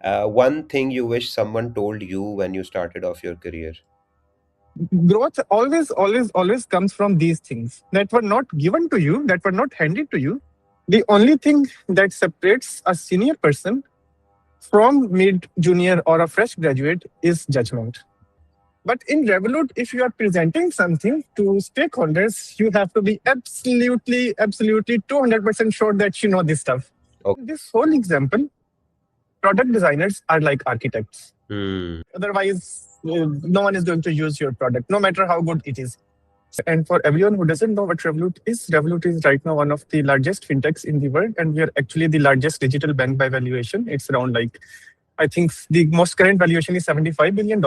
One thing you wish someone told you when you started off your career. Growth always comes from these things that were not given to you, that were not handed to you. The only thing that separates a senior person from mid junior or a fresh graduate is judgment. But in Revolut, if you are presenting something to stakeholders, you have to be absolutely 200% sure that you know this stuff. Okay. In this whole example, product designers are like architects. Hmm. Otherwise, no one is going to use your product, no matter how good it is. And for everyone who doesn't know what Revolut is right now one of the largest fintechs in the world, and we are actually the largest digital bank by valuation. It's around like, I think the most current valuation is $75 billion.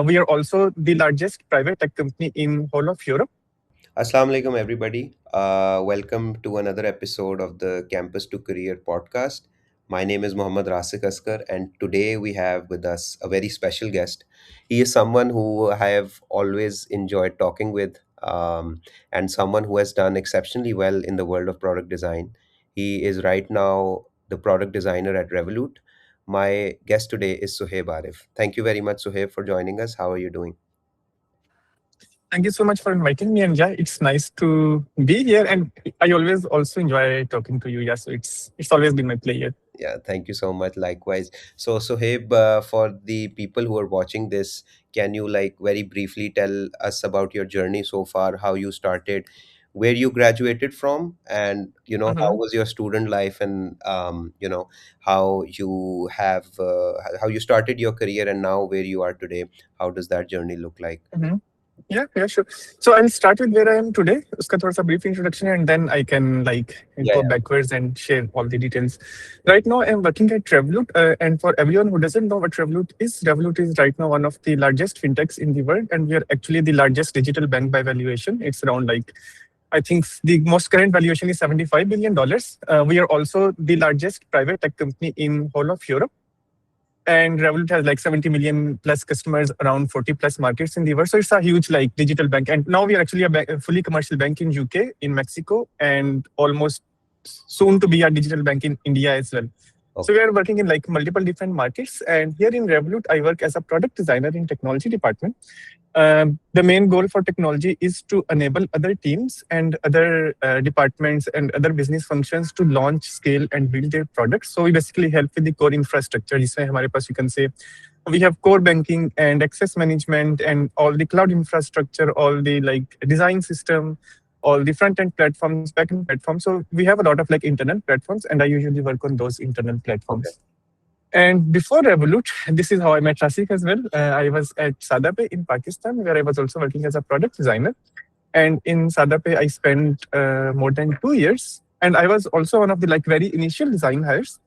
We are also the largest private tech company in whole of Europe. Assalamu alaikum, everybody. Welcome to another episode of the Campus to Career podcast. My name is Mohammad Rasik Askar, and today we have with us a very special guest. He is someone who I have always enjoyed talking with, and someone who has done exceptionally well in the world of product design. He is right now the product designer at Revolut. My guest today is Suhaib Arif. Thank you very much, Suhaib, for joining us. How are you doing? Thank you so much for inviting me. And yeah, it's nice to be here. And I always also enjoy talking to you. Yeah, so it's always been my pleasure. Yeah, thank you so much. Likewise. So, Sohaib, for the people who are watching this, can you like very briefly tell us about your journey so far, how you started, where you graduated from, and how Mhm. was your student life, and how you have how you started your career and now where you are today. How does that journey look like? Mhm. Yeah, sure. So I'll start with where I am today. Uska thoda sa brief introduction, and then I can like Yeah, go yeah. backwards and share all the details. Right now, I'm working at Revolut, and for everyone who doesn't know what Revolut is right now one of the largest fintechs in the world, and we are actually the largest digital bank by valuation. It's around like, I think the most current valuation is $75 billion. We are also the largest private tech company in whole of Europe. And Revolut has like 70 million plus customers around 40 plus markets in the world. So it's a huge like digital bank. And now we are actually a fully commercial bank in UK, in Mexico, and almost soon to be a digital bank in India as well. So Okay. we are working in like multiple different markets. And here in Revolut, I work as a product designer in technology department. The main goal for technology is to enable other teams and other departments and other business functions to launch, scale, and build their products. So we basically help with the core infrastructure. जिसमें हमारे पास you can say we have core banking and access management and all the cloud infrastructure, all the like design system, all the front end platforms, back end platforms. So we have a lot of like internal platforms, and I usually work on those internal Okay. platforms. And before Revolut, this is how I met Rasik as well. I was at Sadape in Pakistan, where I was also working as a product designer. And in Sadape, I spent more than 2 years. And I was also one of the like very initial design hires.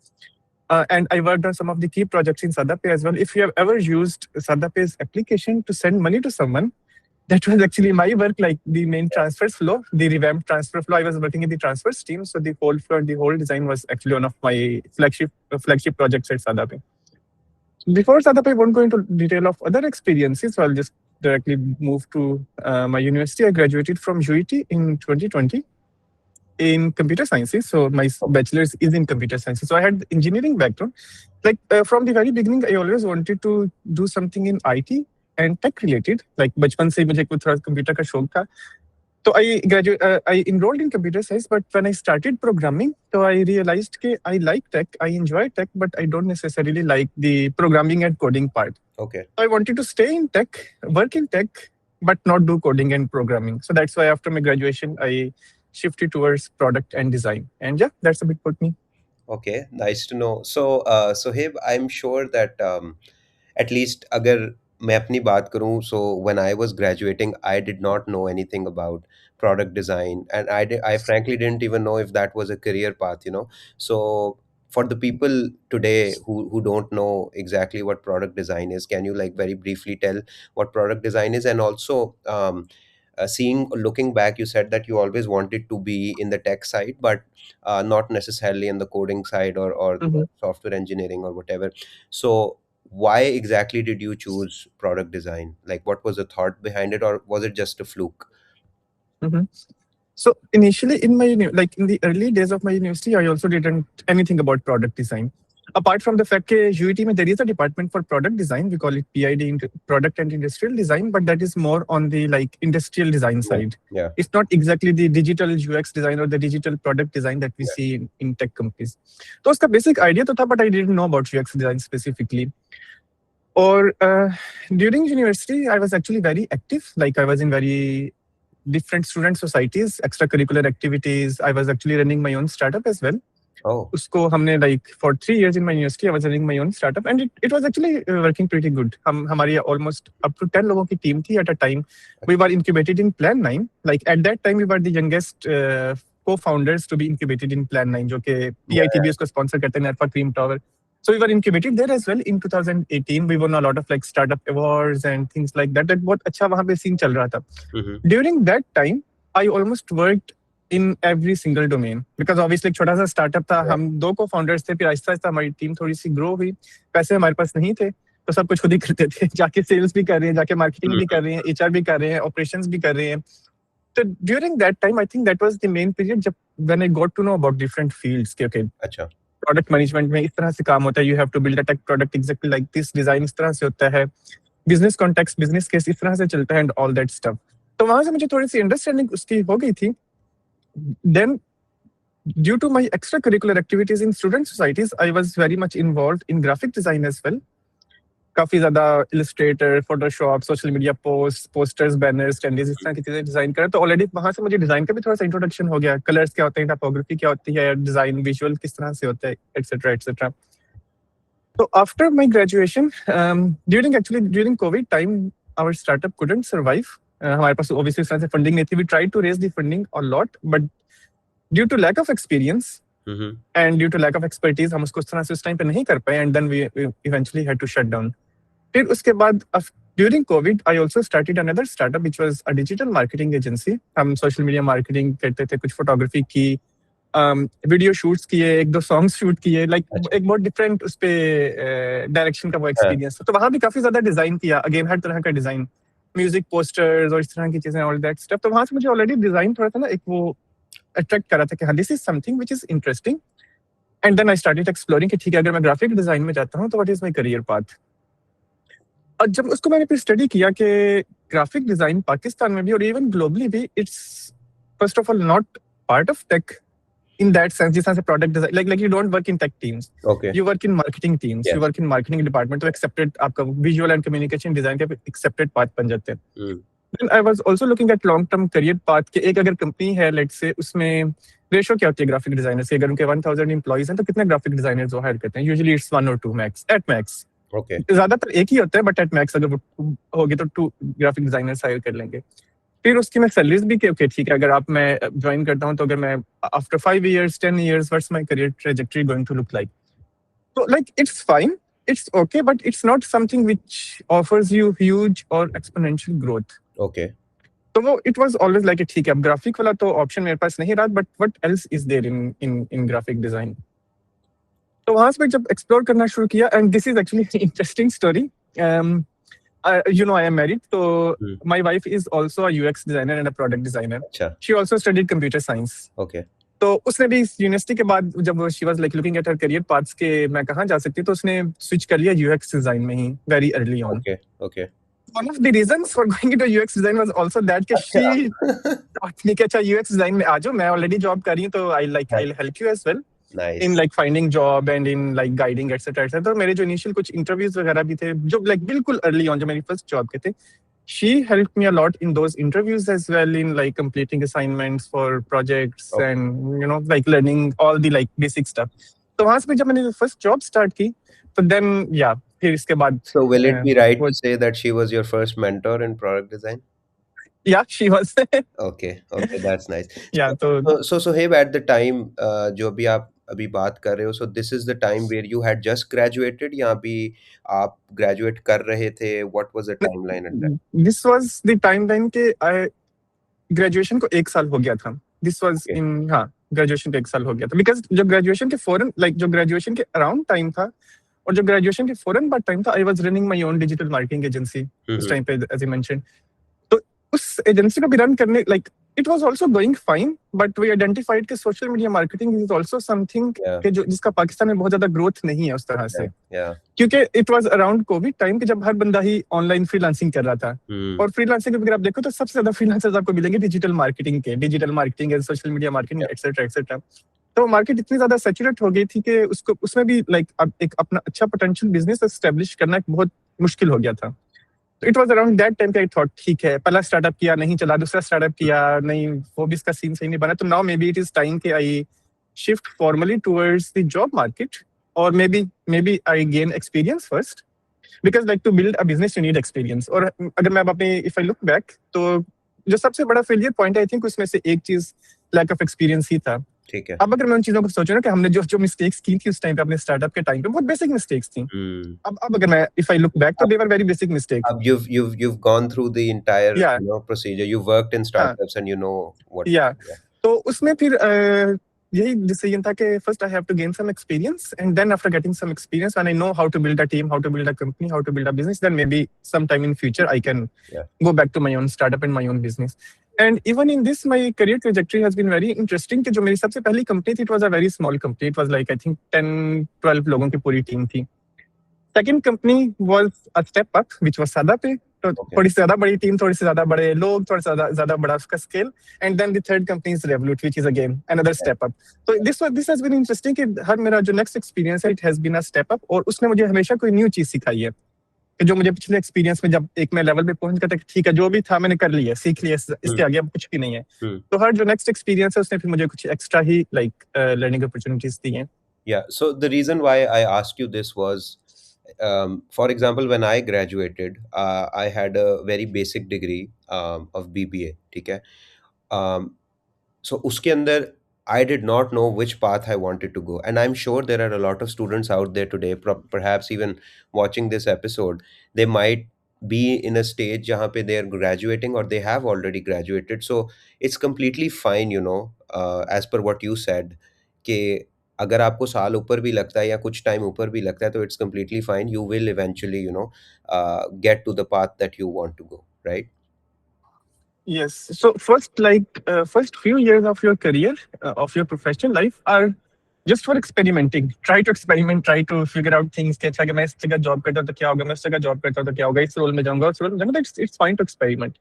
And I worked on some of the key projects in Sadape as well. If you have ever used Sadape's application to send money to someone, that was actually my work, like the main transfer flow, the revamped transfer flow. I was working in the transfers team, so the whole flow and the whole design was actually one of my flagship projects at Sadape. Before Sadape, I won't go into detail of other experiences, so I'll just directly move to my university. I graduated from UET in 2020 in computer sciences. So my bachelor's is in computer sciences. So I had engineering background. Like from the very beginning, I always wanted to do something in IT and tech related. Like बचपन से ही मुझे कुछ थोड़ा computer का शौक था. So I enrolled in computer science, but when I started programming, so I realized that I like tech, I enjoy tech, but I don't necessarily like the programming and coding part. Okay. So I wanted to stay in tech, work in tech, but not do coding and programming. So that's why after my graduation, I shifted towards product and design. And yeah, that's a bit about me. Okay, nice to know. So, Sohaib, I'm sure that at least अगर मैं अपनी बात करूं, so when I was graduating, I did not know anything about product design, and I frankly didn't even know if that was a career path. So, for the people today who don't know exactly what product design is, can you like very briefly tell what product design is, and also looking back, you said that you always wanted to be in the tech side, but not necessarily in the coding side or the Mhm, software engineering or whatever. So why exactly did you choose product design? Like, what was the thought behind it, or was it just a fluke? mhm. So initially in my like in the early days of my university, I also didn't anything about product design. Apart from the fact that UET में there is a department for product design, we call it PID, product and industrial design, but that is more on the like industrial design Yeah. side. Yeah. It's not exactly the digital UX design or the digital product design that we Yeah. see in tech companies. तो उसका basic idea तो था, but I didn't know about UX design specifically. Or during university, I was actually very active. Like I was in very different student societies, extracurricular activities. I was actually running my own startup as well. Oh. उसको हमने like for 3 years in my university, I was running my own startup, and it was actually working pretty good. हमारी almost up to 10 लोगों की team थी at a time. We were incubated in Plan 9. Like at that time, we were the youngest co-founders to be incubated in Plan 9, जो कि PITB उसको sponsor करते हैं, Nerfa Cream Tower. So we were incubated there as well in 2018. We won a lot of like startup awards and things like that. That बहुत अच्छा वहाँ पे scene चल रहा था. During that time, I almost worked in every single domain because obviously एक छोटा सा startup था. हम 2 co-founders थे. फिर आहिस्ता आहिस्ता हमारी team थोड़ी सी grow हुई. पैसे हमारे पास नहीं थे, तो सब कुछ खुद ही करते थे. जाके sales भी कर रहे हैं, जाके marketing भी कर रहे हैं, HR भी कर रहे हैं, operations भी कर रहे हैं. So during that time, I think that was the main period when I got to know about different fields. कि okay, अच्छा. प्रोडक्ट मैनेजमेंट में इस तरह से काम होता है. You have to build a tech product exactly like this, design इस तरह से होता है, बिजनेस कॉन्टेक्स्ट, बिजनेस केस इस तरह से चलता है एंड ऑल दैट स्टफ. तो वहां से मुझे थोड़ी सी अंडरस्टैंडिंग उसकी हो गई थी. Then due to my extra curricular activities in student societies, I was very much involved in graphic design as well. काफी ज्यादा illustrator, Photoshop, social media post, posters, banners, candies, इस तरह की चीजें डिजाइन करें. तो ऑलरेडी वहां से मुझे डिजाइन का भी थोड़ा सा इंट्रोडक्शन हो गया. कलर्स क्या होते हैं, टाइपोग्राफी क्या होती है, डिजाइन विजुअल किस तरह से होता है, etcetera etcetera. So after my graduation, during COVID time, our startup couldn't survive. हमारे पास obviously इस तरह से funding नहीं थी. We tried to raise the funding a lot, but due to lack of experience and due to lack of expertise, हम उसको उस तरह से उस टाइम पे नहीं कर पाए, and then we eventually had to shut down. फिर उसके बाद during COVID, I also started another startup which was a digital marketing agency. हम social media marketing करते थे, कुछ photography की, वीडियो शूट्स किए, 1-2 सॉन्ग्स शूट किए. लाइक एक बहुत डिफरेंट उस पे डायरेक्शन का वो एक्सपीरियंस था. तो वहां भी काफी ज्यादा डिजाइन किया. अगेन हर तरह का डिजाइन, म्यूजिक, पोस्टर्स और इस तरह की चीजें, ऑल दैट स्टफ. तो वहां से मुझे ऑलरेडी डिजाइन थोड़ा सा ना एक वो अट्रैक्ट करा था कि हाँ, this is something which is interesting. And then I started exploring कि ठीक है, अगर मैं ग्राफिक डिजाइन में जाता हूँ तो what is my career path. और जब उसको मैंने फिर स्टडी किया कि ग्राफिक डिजाइन पाकिस्तान में भी और इवन ग्लोबली भी, it's first of all not part of tech in that sense. जिस तरह से product design, like you don't work in tech teams, you work in marketing teams, you work in marketing department. तो accepted आपका visual and communication design के accepted path बन जाते हैं. Then I was also looking at long term career path कि एक अगर company है, let's say, उसमें रेशो क्या होती है ग्राफिक डिजाइनर से. अगर उनके 1000 एम्प्लॉइज हैं तो कितने ग्राफिक डिजाइनर्स वो हायर करते हैं? Usually it's 1 or 2 max, at max. ज्यादातर एक ही होता है, बट एट मैक्स अगर वो होगी तो 2 ग्राफिक डिजाइनर्स हायर कर लेंगे. फिर उसकी मैं सैलरीज भी ओके ठीक है, अगर आप मैं ज्वाइन करता हूँ तो अगर मैं after 5 years 10 years what's my career trajectory going to look like. तो like it's fine, it's okay, but it's not something which offers you huge और एक्सपोनेंशियल ग्रोथ. ओके. तो वो इट वाज ऑलवेज लाइक ठीक है, अब graphic वाला तो option मेरे पास नहीं रहा, but what else is there in graphic design. तो वहां से जब एक्सप्लोर करना शुरू किया, and this is actually interesting story. You know, I am married, so my wife is also a UX designer and a product designer. She also studied computer science. Okay. तो उसने भी यूनिवर्सिटी के बाद जब she was like looking at her career paths के मैं कहाँ जा सकती, तो उसने स्विच कर लिया UX design में ही very early on. Okay. Okay. One of the reasons for going into UX design was also that कि she thought कि अच्छा UX design में आ जाओ, मैं already job कर रही हूँ, तो I'll help you as well. Nice. In like finding job and in like guiding etc. etc. तो मेरे जो initial कुछ interviews वगैरह भी थे जो like बिल्कुल early on, जो मेरी first job के थे, she helped me a lot in those interviews as well, in like completing assignments for projects and you know like learning all the like basic stuff. तो वहाँ से जब मैंने first job start की, तो then yeah, फिर इसके बाद. So will it be right to say that she was your first mentor in product design? Yeah, she was. Okay, that's nice. Yeah, so Sohaib, at the time जो भी आप अभी बात कर रहे हो, so this is the time where you had just graduated या अभी आप graduate कर रहे थे? What was the timeline at that? This was the timeline के graduation को 1 साल हो गया था. This was in हाँ, graduation को 1 साल हो गया था, because जो graduation के फौरन like जो graduation के around time था और जो graduation के फौरन बाद time था, I was running my own digital marketing agency उस time पे, as I mentioned. तो उस एजेंसी को भी रन करने like it was also going fine, but we identified कि social media marketing is also something Yeah. कि जो जिसका पाकिस्तान में बहुत ज्यादा growth नहीं है उस तरह से, Yeah. Yeah. क्योंकि it was around COVID time कि जब हर बंदा ही online freelancing कर रहा था. Hmm. और freelancing अगर आप देखो तो सबसे ज्यादा freelancers आपको मिलेंगे digital marketing and social media marketing Yeah. etc etc. तो मार्केट इतनी ज्यादा सैचुरेट हो गई थी कि उसको उसमें भी लाइक अब एक अपना अच्छा पोटेंशियल बिजनेस एस्टेब्लिश करना एक बहुत मुश्किल हो गया था. तो it was around that time I thought ठीक है, पहला स्टार्टअप किया नहीं चला, दूसरा स्टार्टअप किया नहीं, वो भी इसका सीन सही नहीं बना, तो now maybe it is time कि I shift formally towards the job market, और maybe I gain experience first, because like to build a business you need experience. और अगर मैं अब अपने इफ आई लुक बैक, तो जो सबसे बड़ा फेलियर पॉइंट आई थिंक उसमें से एक चीज लैक ऑफ एक्सपीरियंस ही था. ठीक है. अब अगर मैं उन चीजों को सोचूं ना कि हमने जो जो मिस्टेक्स की थी उस टाइम पे अपने स्टार्टअप के टाइम पे, बहुत बेसिक मिस्टेक्स थी. Hmm. अब अगर मैं इफ आई लुक बैक तो they were very basic mistakes. You've gone through the entire या procedure. You've worked in हाँ startups and you know what. या Yeah. तो उसमें फिर यही डिसीजन था कि first I have to gain some experience, and then after getting some experience when I know how to build a team, how to build a company, how to build a business, then may be some time in future I can Yeah. go back to my own startup and my own business. And even in this, my career trajectory has been very interesting. कि जो मेरी सबसे पहली company थी, it was a very small company. It was like I think 10-12 लोगों की पूरी team थी. Second company was a step up, which was Sadapay. तो Okay. थोड़ी सी ज्यादा बड़ी टीम, थोड़ी सी ज्यादा बड़े लोग, थोड़ा सा ज्यादा बड़ा उसका scale. And then the third company is Revolut, which is again another step up. तो this has been interesting कि हर मेरा जो नेक्स्ट एक्सपीरियंस है, it has been a step up, और उसने मुझे हमेशा कोई न्यू चीज सिखाई है कि जो मुझे पिछले एक्सपीरियंस में जब एक मैं लेवल पे पहुंच गया था कि ठीक है जो भी था मैंने कर लिया, सीख लिया, इसके आगे अब कुछ भी नहीं है. तो हर जो नेक्स्ट एक्सपीरियंस है उसने फिर मुझे कुछ एक्स्ट्रा ही लाइक लर्निंग अपॉर्चुनिटीज दी हैं. Yeah. So the reason why I asked you this was, for example, when I graduated, I had a very basic degree of BBA. ठीक है. Um, so uske andar I did not know which path I wanted to go, and I'm sure there are a lot of students out there today, perhaps even watching this episode. They might be in a stage jahan pe they are graduating or they have already graduated. So it's completely fine, as per what you said, कि अगर आपको साल ऊपर भी लगता है या कुछ टाइम ऊपर भी लगता है, तो it's completely fine. You will eventually get to the path that you want to go, right? Yes. So first few years of your career, of your professional life are just for experimenting. Try to experiment, try to figure out things. कि अच्छा कि मैं इस जगह job करता हूँ तो क्या होगा, मैं इस जगह जॉब करता हूँ तो क्या होगा, इस रोल में जाऊंगा, उस रोल में जाऊंगा. It's fine to experiment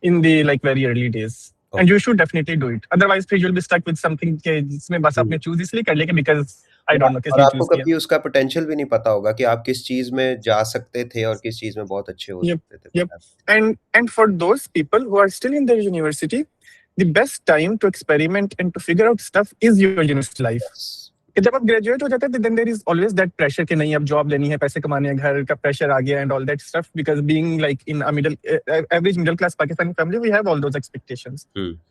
in the like very early days. And you should definitely do it. Otherwise, फिर you'll be stuck with something कि जिसमें बस आपने चूज इसलिए कर लिया कि because I don't know किस और लिए आपको चूज किया. कभी उसका पोटेंशियल भी नहीं पता होगा कि आप किस चीज में जा सकते थे और किस चीज में बहुत अच्छे हो Yep, सकते थे, yep. perhaps. And for those people who are still in their university, the best time to experiment and to figure out stuff is your university life. Yes. कि जब आप ग्रेजुएट हो जाते हैं, then there is always that pressure कि नहीं अब job लेनी है, पैसे कमाने हैं, घर का प्रेशर आ गया and all that stuff, because being like in a average middle class Pakistani family, we have all those expectations.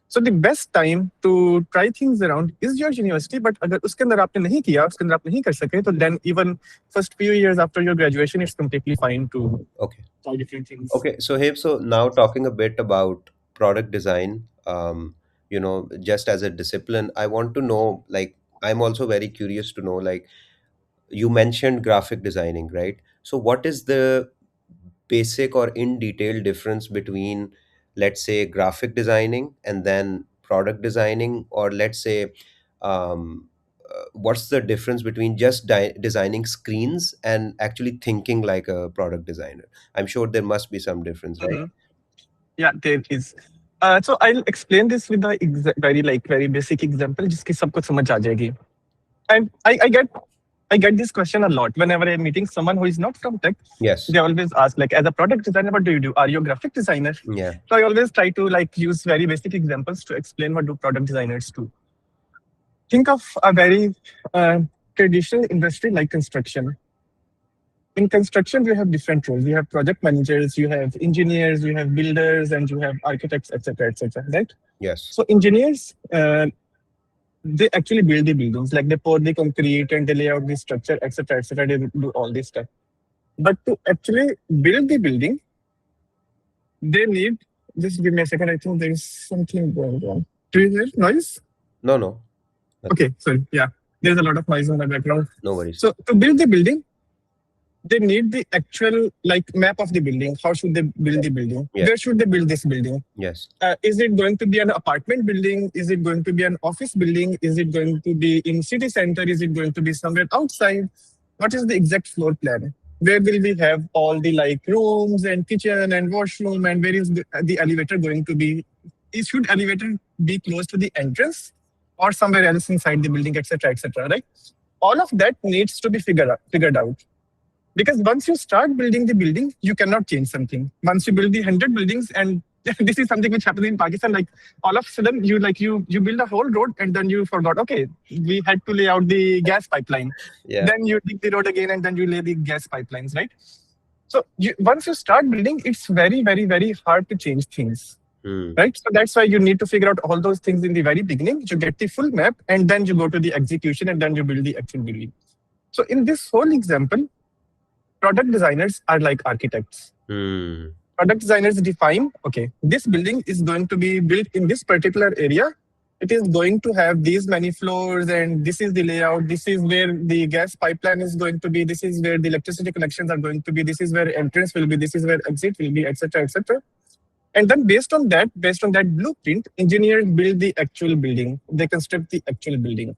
So the best time to try things around is your university. But अगर उसके अंदर आपने नहीं किया, उसके अंदर आप नहीं कर सके, तो then even first few years after your graduation, it's completely fine to Okay. try different things. Okay, so Heb, so now talking a bit about product design, just as a discipline, I want to know, like, I'm also very curious to know, like, you mentioned graphic designing, right? So what is the basic or in detail difference between, let's say, graphic designing and then product designing, or let's say, what's the difference between just designing screens and actually thinking like a product designer? I'm sure there must be some difference, right? Yeah, there is. So I'll explain this with a very basic example, जिसकी सबको समझ आ जाएगी. And I get this question a lot whenever I'm meeting someone who is not from tech. Yes. They always ask, like, as a product designer, what do you do? Are you a graphic designer? Yeah. So I always try to like use very basic examples to explain what do product designers do. Think of a very traditional industry like construction. In construction, you have different roles. You have project managers, you have engineers, you have builders, and you have architects, etc., right? Yes. So engineers, they actually build the buildings, like they pour the concrete and they lay out the structure, etc., etc. They do all this stuff. But to actually build the building, they need. Just give me a second. I think there's something going on. Do you hear noise? No, no. Okay, sorry. Yeah, there's a lot of noise in the background. No worries. So to build the building, they need the actual like map of the building. How should they build the building? Yes. Where should they build this building? Yes. Is it going to be an apartment building? Is it going to be an office building? Is it going to be in city center? Is it going to be somewhere outside? What is the exact floor plan? Where will we have all the like rooms and kitchen and washroom? And where is the elevator going to be? Should elevator be close to the entrance or somewhere else inside the building, etc., etc.? Right? All of that needs to be figured out, because once you start building the building, you cannot change something. Once you build the 100 buildings, and this is something which happens in Pakistan, like all of a sudden you build a whole road and then you forgot, okay, we had to lay out the gas pipeline. Yeah. Then you dig the road again and then you lay the gas pipelines, right? So once you start building, it's very, very, very hard to change things. Hmm. Right. So that's why you need to figure out all those things in the very beginning. You get the full map and then you go to the execution and then you build the actual building. So in this whole example, product designers are like architects. Hmm. Product designers define, okay, this building is going to be built in this particular area. It is going to have these many floors, and this is the layout. This is where the gas pipeline is going to be. This is where the electricity connections are going to be. This is where entrance will be. This is where exit will be, etc., etc. And then based on that blueprint, engineers build the actual building. They construct the actual building.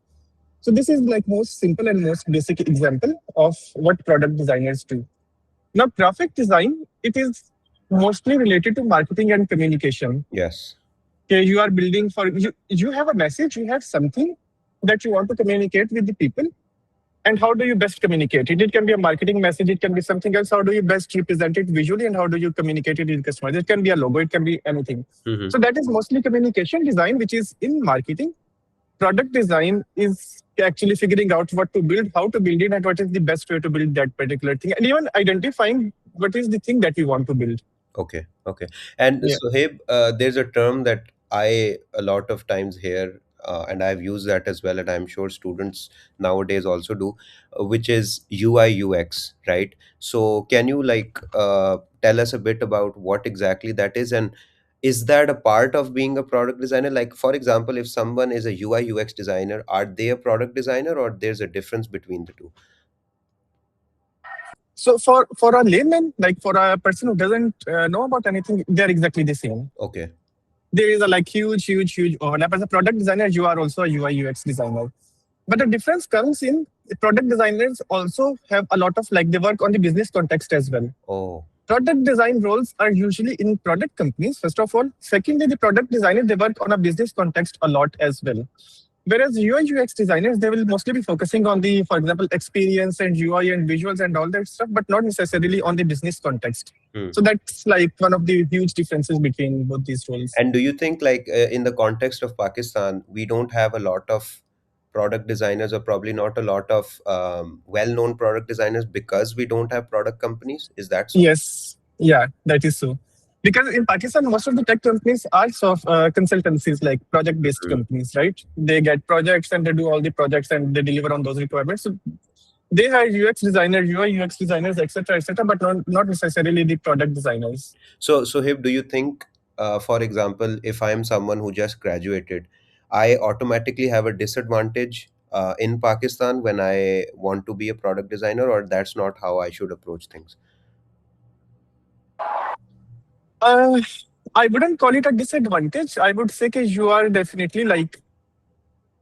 So this is like most simple and most basic example of what product designers do. Now, graphic design, it is mostly related to marketing and communication. Yes. Okay, you are building for you. You have a message. You have something that you want to communicate with the people. And how do you best communicate it? It can be a marketing message. It can be something else. How do you best represent it visually, and how do you communicate it with customers? It can be a logo. It can be anything. Hmm. So that is mostly communication design, which is in marketing. Product design is actually figuring out what to build, how to build it, and what is the best way to build that particular thing, and even identifying what is the thing that we want to build. Okay, okay. And Yeah. so, hey, there's a term that I a lot of times hear, and I've used that as well, and I'm sure students nowadays also do, which is UI UX, right? So, can you like tell us a bit about what exactly that is, and is that a part of being a product designer? Like, for example, if someone is a UI UX designer, are they a product designer, or there's a difference between the two? So for a layman, like for a person who doesn't know about anything, they're exactly the same. Okay. There is a like huge overlap. As a product designer, you are also a UI UX designer. But the difference comes in product designers also have a lot of like they work on the business context as well. Oh. Product design roles are usually in product companies, first of all. Secondly, the product designer, they work on a business context a lot as well. Whereas UI UX designers, they will mostly be focusing on the, for example, experience and UI and visuals and all that stuff, but not necessarily on the business context. Hmm. So that's like one of the huge differences between both these roles. And do you think, like, in the context of Pakistan, we don't have a lot of product designers, or probably not a lot of well-known product designers because we don't have product companies? Is that so? Yes, yeah, that is so. Because in Pakistan, most of the tech companies are consultancies, like project-based Mm. companies, right? They get projects and they do all the projects and they deliver on those requirements. So they hire UX designers, UI UX designers, etc., but not necessarily the product designers. So Hib, do you think, for example, if I'm someone who just graduated, I automatically have a disadvantage in Pakistan when I want to be a product designer, or that's not how I should approach things? Uh, I wouldn't call it a disadvantage. I would say that you are definitely like,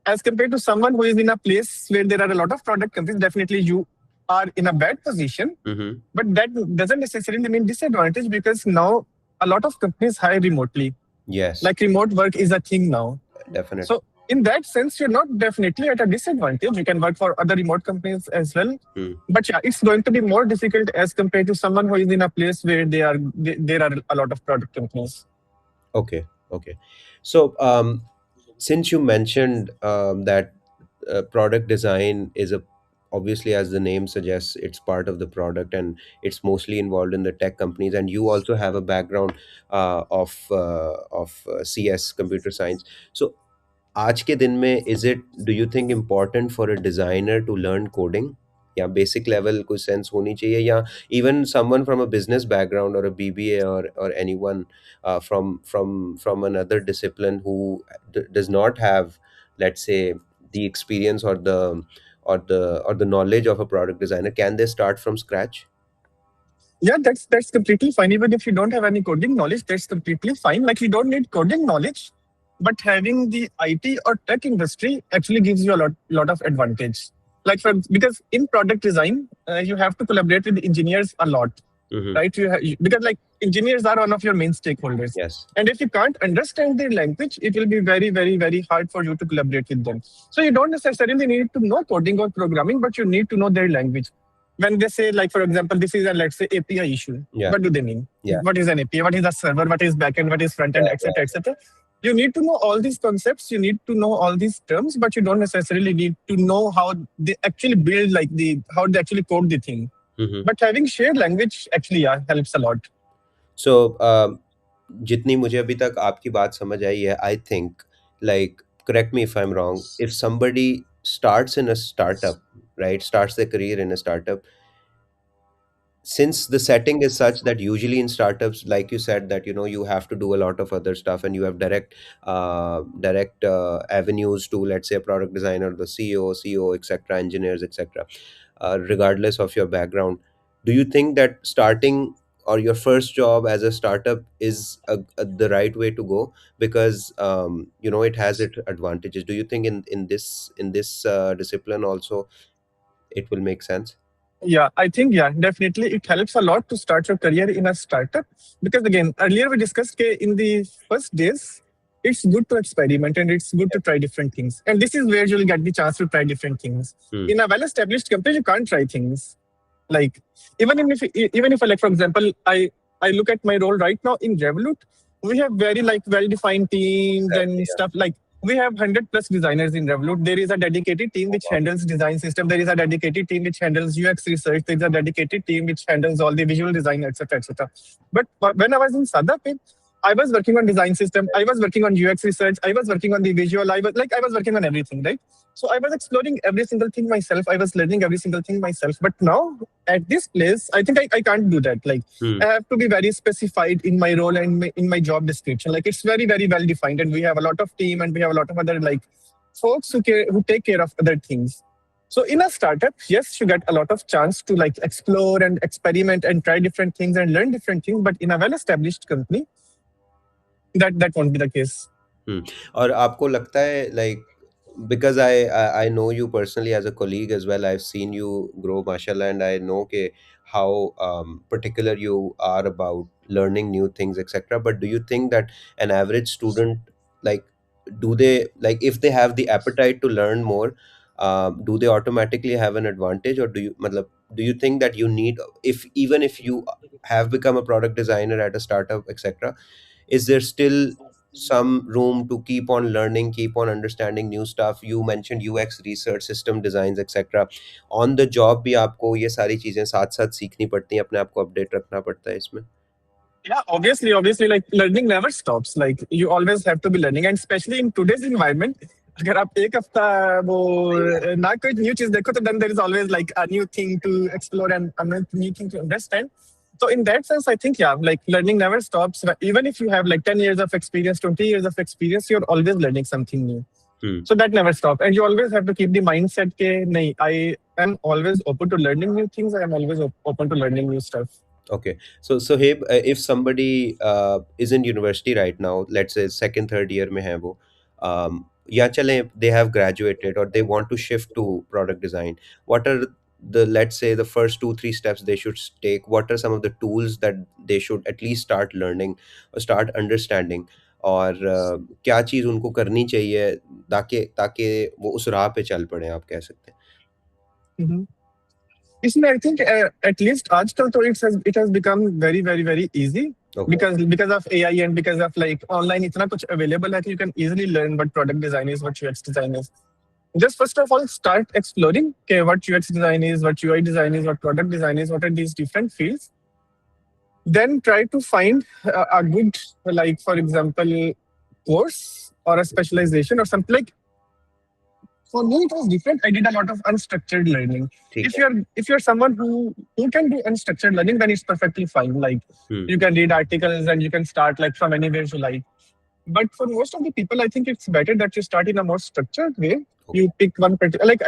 as compared to someone who is in a place where there are a lot of product companies, definitely you are in a bad position. Mm-hmm. But that doesn't necessarily mean disadvantage, because now a lot of companies hire remotely. Yes, Like remote work is a thing now. definitely. So in that sense, you're not definitely at a disadvantage. You can work for other remote companies as well. Hmm. But yeah, it's going to be more difficult as compared to someone who is in a place where there are a lot of product companies. Okay, okay. So, since you mentioned that product design is a, obviously, as the name suggests, it's part of the product, and it's mostly involved in the tech companies, and you also have a background of CS, computer science. So, आज के दिन में, is it, do you think, important for a designer to learn coding, या basic level कुछ sense होनी चाहिए, या even someone from a business background or a BBA, or anyone from another discipline who does not have, let's say, the experience or the knowledge of a product designer, can they start from scratch? Yeah, that's completely fine. Even if you don't have any coding knowledge, that's completely fine. Like you don't need coding knowledge, but having the IT or tech industry actually gives you a lot of advantage. Like for because in product design, you have to collaborate with engineers a lot, Mm-hmm. right? Because like engineers are one of your main stakeholders, Yes. and if you can't understand their language, it will be very hard for you to collaborate with them. So you don't necessarily need to know coding or programming, but you need to know their language. When they say, like for example, this is a, let's say, API issue, Yeah. what do they mean? Yeah. What is an API? What is a server? What is backend? What is front end? Yeah. Etc. Yeah. Etc. You need to know all these concepts. You need to know all these terms, but you don't necessarily need to know how they actually build, like the how they actually code the thing. Mm-hmm. But having shared language actually, yeah, helps a lot. सो जितनी मुझे अभी तक आपकी बात समझ आई है, I think, like, correct me if I am wrong, if somebody starts in a startup, right, starts their career in a startup, since the setting is such that usually in startups, like you said, that you have to do a lot of other stuff, and you have direct avenues to, let's say, a product designer, the CEO, etc., engineers, etc., regardless of your background. Do you think that starting or your first job as a startup is the right way to go? Because it has its advantages. Do you think in this discipline also it will make sense? Yeah, I think, yeah, definitely it helps a lot to start your career in a startup, because again, earlier we discussed in the first days, it's good to experiment and it's good to try different things. And this is where you'll get the chance to try different things. Hmm. In a well-established company, you can't try things. Like even if like for example, I look at my role right now in Revolut, we have very like well-defined teams Exactly. and stuff. Like we have 100 plus designers in Revolut. There is a dedicated team which Yeah. handles design system. There is a dedicated team which handles UX research. There is a dedicated team which handles all the visual design, etc., etc. But when I was in Sadap, I was working on design system. I was working on UX research. I was working on the visual. I was working on everything, right? So I was exploring every single thing myself. I was learning every single thing myself. But now at this place, I think I can't do that. Like Hmm. I have to be very specified in my role and in my job description. Like it's very well defined, and we have a lot of team and we have a lot of other like folks who take care of other things. So in a startup, yes, you get a lot of chance to like explore and experiment and try different things and learn different things. But in a well-established company, that won't be the case. Hmm. और आपको लगता है, like, because I know you personally as a colleague as well. I've seen you grow, mashallah, and I know ke how particular you are about learning new things, etc. But do you think that an average student, like, do they, like, if they have the appetite to learn more, do they automatically have an advantage, or do you think that you need, if even if you have become a product designer at a startup, etc., is there still some room to keep on learning, keep on understanding new stuff? You mentioned UX research, system designs, etc. On the job भी आपको ये सारी चीजें साथ साथ सीखनी पड़ती हैं, अपने आप को अपडेट रखना पड़ता है इसमें? Yeah, obviously, like learning never stops. Like you always have to be learning, and especially in today's environment, अगर आप एक हफ्ता वो सही बात ना कोई new चीज देखो, तो then there is always like a new thing to explore and a new thing to understand. So in that sense, I think, yeah, like learning never stops. Even if you have like 10 years of experience, 20 years of experience, you're always learning something new. है. So that never stops, and you always have to keep the mindset के नहीं, I am always open to learning new things. I am always open to learning new stuff. Okay. So hey, if somebody is in university right now, let's say second, third year में है वो, या चलें, they have graduated or they want to shift to product design, what are the, let's say, the first two, three steps they should take? What are some of the tools that they should at least start learning or start understanding? और क्या चीज़ उनको करनी चाहिए ताकि ताकि वो उस राह पे चल पड़े, आप कह सकते हैं? Mhm. Isn't I think at least आजकल तो it has become very easy Okay. because of AI and because of like online इतना कुछ available है कि you can easily learn what product design is, what UX design is. Just first of all start exploring okay, what UX design is, what UI design is, what product design is, what are these different fields. Then try to find a good, like for example, course or a specialization or something. Like for me, it was different. I did a lot of unstructured learning. ठीक If है. you're someone who can do unstructured learning, then it's perfectly fine. Like Hmm. you can read articles and you can start like from anywhere you like. But for most of the people, I think it's better that you start in a more structured way. Okay. You pick one particular like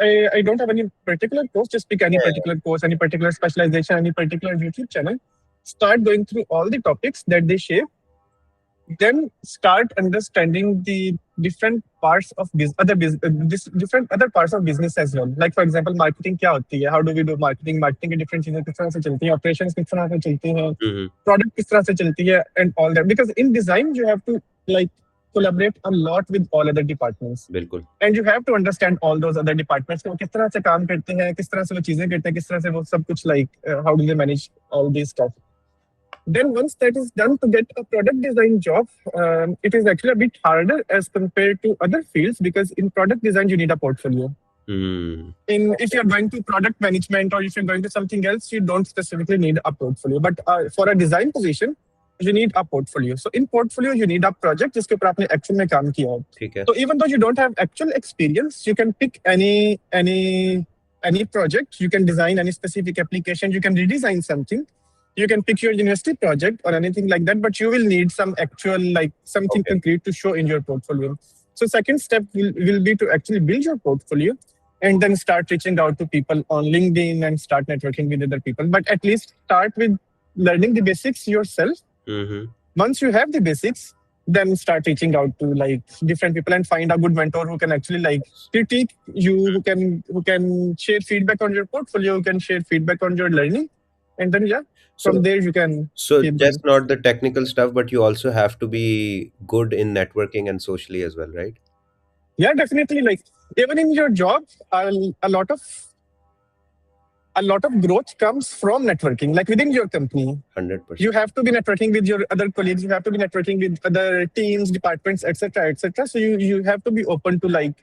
I don't have any particular course. Just pick any Yeah. particular course, any particular specialization, any particular YouTube channel. Start going through all the topics that they shape, then start understanding the different parts of different other parts of business as well. Like for example, marketing क्या होती है? How do we do marketing? Marketing की different चीजें किस तरह से चलती हैं? Operations किस तरह से चलती हैं? Hmm. Product किस तरह से चलती है? And all that. Because in design you have to like collaborate a lot with all other departments. बिल्कुल. And you have to understand all those other departments. वो किस तरह से काम करते हैं? किस तरह से वो चीजें करते हैं? किस तरह से वो सब कुछ like how do they manage all these stuff? Then once that is done, to get a product design job, it is actually a bit harder as compared to other fields, because in product design you need a portfolio. Hmm. In if you're going to product management or if you're going to something else, you don't specifically need a portfolio. But for a design position, you need a portfolio. So in portfolio, you need a project जिसके ऊपर आपने actual में काम किया हो. ठीक है. So even though you don't have actual experience, you can pick any project. You can design any specific application. You can redesign something. You can pick your university project or anything like that, but you will need some actual, like something Okay. concrete to show in your portfolio. So second step will be to actually build your portfolio and then start reaching out to people on LinkedIn and start networking with other people. But at least start with learning the basics yourself. Hmm. Once you have the basics, then start reaching out to like different people and find a good mentor who can actually like critique you, who can share feedback on your portfolio, who can share feedback on your learning, and then yeah, from So, there you can so keep just going. not the technical stuff, but you also have to be good in networking and socially as well, right? Yeah, definitely. Like even in your job, a lot of growth comes from networking. Like within your company, 100%. you have to be networking with your other colleagues. You have to be networking with other teams, departments, etc., etc. So you have to be open to like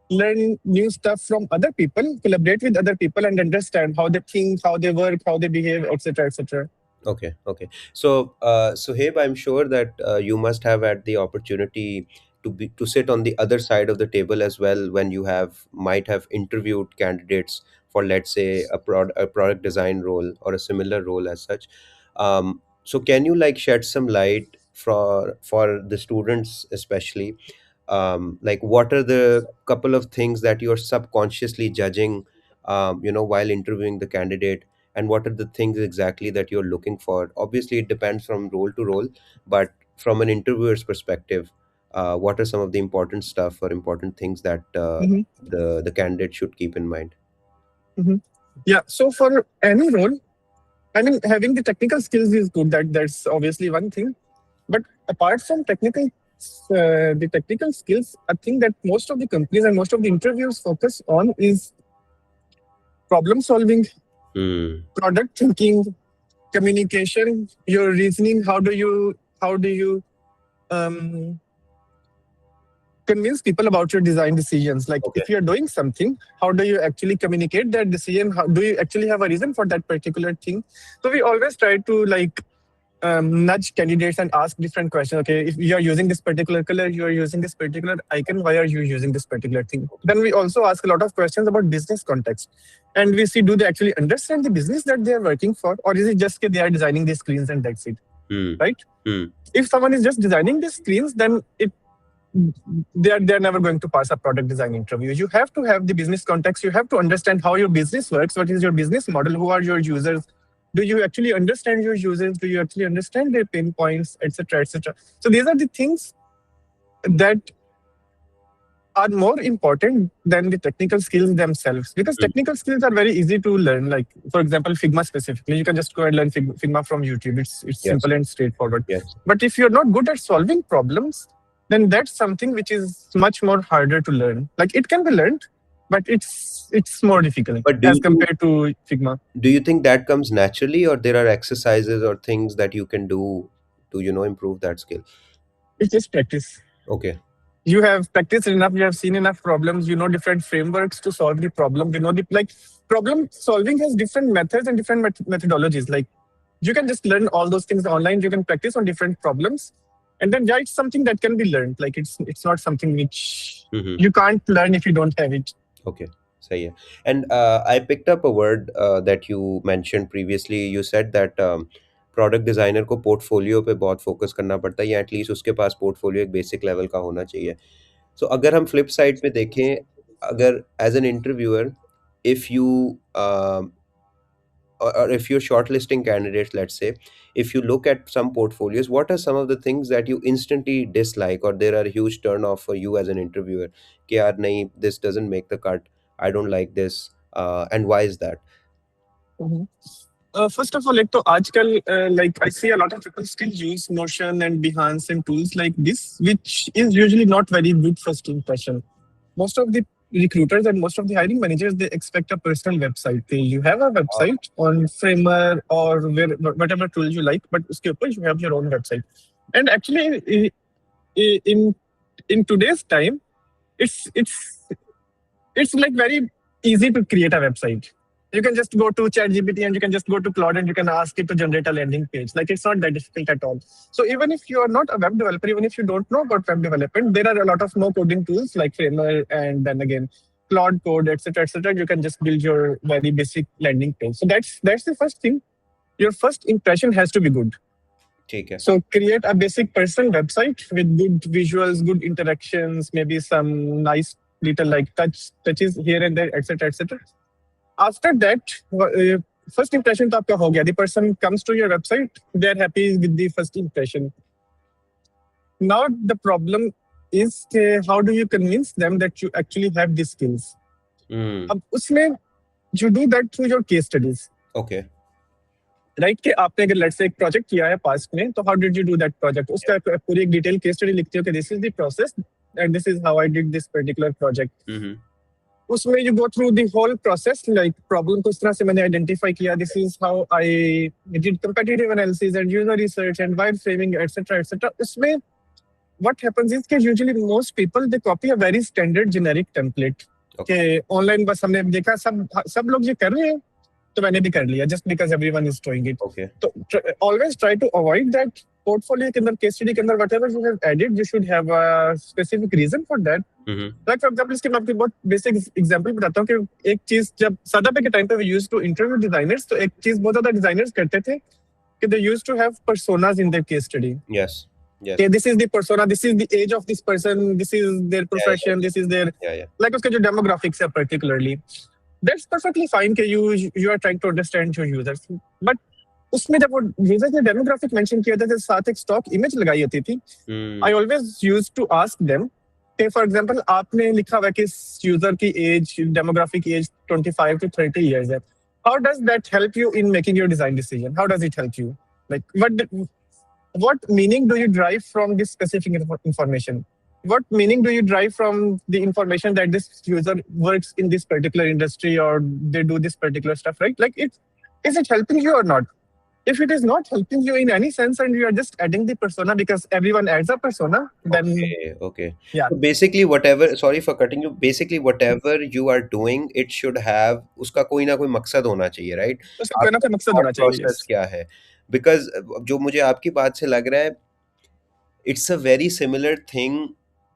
learn new stuff from other people, collaborate with other people, and understand how they think, how they work, how they behave, etc., etc. Okay, okay. So, Heb, I'm sure that you must have had the opportunity to sit on the other side of the table as well when you have might have interviewed candidates for, let's say, a product design role or a similar role as such. So, can you like shed some light for the students especially? Like, what are the couple of things that you're subconsciously judging, while interviewing the candidate? And what are the things exactly that you're looking for? Obviously it depends from role to role, but from an interviewer's perspective, what are some of the important stuff or important things that Mm-hmm. the candidate should keep in mind? Mm-hmm. Yeah. So for any role, I mean, having the technical skills is good. That's obviously one thing. But apart from the technical skills, I think that most of the companies and most of the interviews focus on is problem solving, Hmm. product thinking, communication, your reasoning. How do you um, convince people about your design decisions? Like Okay. if you're doing something, how do you actually communicate that decision? How do you actually have a reason for that particular thing? So we always try to like nudge candidates and ask different questions. Okay, if you are using this particular color, you are using this particular icon, why are you using this particular thing? Then we also ask a lot of questions about business context. And we see, do they actually understand the business that they are working for? Or is it just that they are designing the screens and that's it, Hmm. right? Hmm. If someone is just designing the screens, then they're never going to pass a product design interview. You have to have the business context. You have to understand how your business works. What is your business model? Who are your users? Do you actually understand your users? Do you actually understand their pain points, etc., etc.? So these are the things that are more important than the technical skills themselves, because Hmm. technical skills are very easy to learn. Like for example, Figma specifically, you can just go and learn Figma from YouTube. It's Yes. simple and straightforward. Yes. But if you're not good at solving problems, then that's something which is much more harder to learn. Like it can be learned, but it's more difficult But as compared to Figma. do you think that comes naturally, or there are exercises or things that you can do to improve that skill? It's just practice. Okay. You have practiced enough, you have seen enough problems, you know different frameworks to solve the problem. You know the like problem solving has different methods and different methodologies. Like you can just learn all those things online, you can practice on different problems, and then yeah, it's something that can be learned. Like it's not something which Mm-hmm. you can't learn if you don't have it. Okay, सही है. And I picked up a word that you mentioned previously. You said that product designer को portfolio पे बहुत focus करना पड़ता है, या at least उसके पास पोर्टफोलियो एक बेसिक लेवल का होना चाहिए. सो अगर हम फ्लिप साइड पे देखें, agar as an interviewer, if you or if you're shortlisting candidates, let's say, if you look at some portfolios, what are some of the things that you instantly dislike, or there are huge turn off for you as an interviewer? Ki yaar, nahi, this doesn't make the cut. I don't like this. And why is that? Mhm. First of all, like to आजकल like I see a lot of people still use Notion and Behance and tools like this, which is usually not very good first impression. Most of the recruiters and most of the hiring managers, they expect a personal website. You have a website on Framer or whatever tool you like, but uske upar you have your own website. And actually, in in today's time, it's it's it's like very easy to create a website. You can just go to ChatGPT and you can just go to Claude and you can ask it to generate a landing page. Like it's not that difficult at all. So even if you are not a web developer, even if you don't know about web development, there are a lot of no coding tools like Framer and then again Claude Code, etc., etc. You can just build your very basic landing page. So that's the first thing. Your first impression has to be good. ठीक है. So create a basic personal website with good visuals, good interactions, maybe some nice little like touches here and there, etc., etc. After that, first impression तो आपका हो गया. The person comes to your website, they are happy with the first impression. Now the problem is how do you convince them that you actually have these skills? अब उसमें you do that through your case studies. Okay. Right कि आपने अगर let's say एक project किया है past में तो how did you do that project उसका पूरी एक डिटेल केस स्टडी लिखते हो कि this is the process and this is how I did this particular project उसमें you go through the whole process like problem को इस तरह से मैंने आइडेंटिफाई किया this is how I did competitive analysis and user research and wireframing etcetera etcetera उसमें what happens is कि usually most people they copy a very standard generic template के online बस हमने देखा सब लोग ये कर रहे हैं तो मैंने भी कर लिया just because everyone is doing it तो always try to avoid that portfolio के अंदर केस स्टडी के अंदर whatever you have added you should have a specific reason for that like for example इसके मैं आपको बहुत बेसिक एग्जांपल बताता हूँ कि एक चीज जब सादापे के टाइम पे we used to interview designers तो एक चीज बहुत ज्यादा डिजाइनर्स करते थे कि they used to have personas in their case study yes Okay, this is the persona, this is the age of this person, this is their profession, this is their like उसके जो demographics है particularly. That's perfectly fine कि you are trying to understand your users. But उसमें जब वो users ने demographic mention किया था तो साथ एक stock image लगाई होती थी. I always used to ask them कि for example आपने लिखा हुआ कि user की age, demographic age 25 to 30 years है. How does that help you in making your design decision? How does it help you? Like what meaning do you derive from this specific information? What meaning do you derive from the information that this user works in this particular industry or they do this particular stuff, right? Like, is it helping you or not? If it is not helping you in any sense and you are just adding the persona because everyone adds a persona, then okay. Yeah. So basically, whatever. Sorry for cutting you. Basically, whatever you are doing, it should have उसका कोई ना कोई मकसद होना चाहिए, right? उसका कोई ना कोई मकसद होना Thought चाहिए. process Yes. क्या है? Because जो मुझे आपकी बात से लग रहा है, it's a very similar thing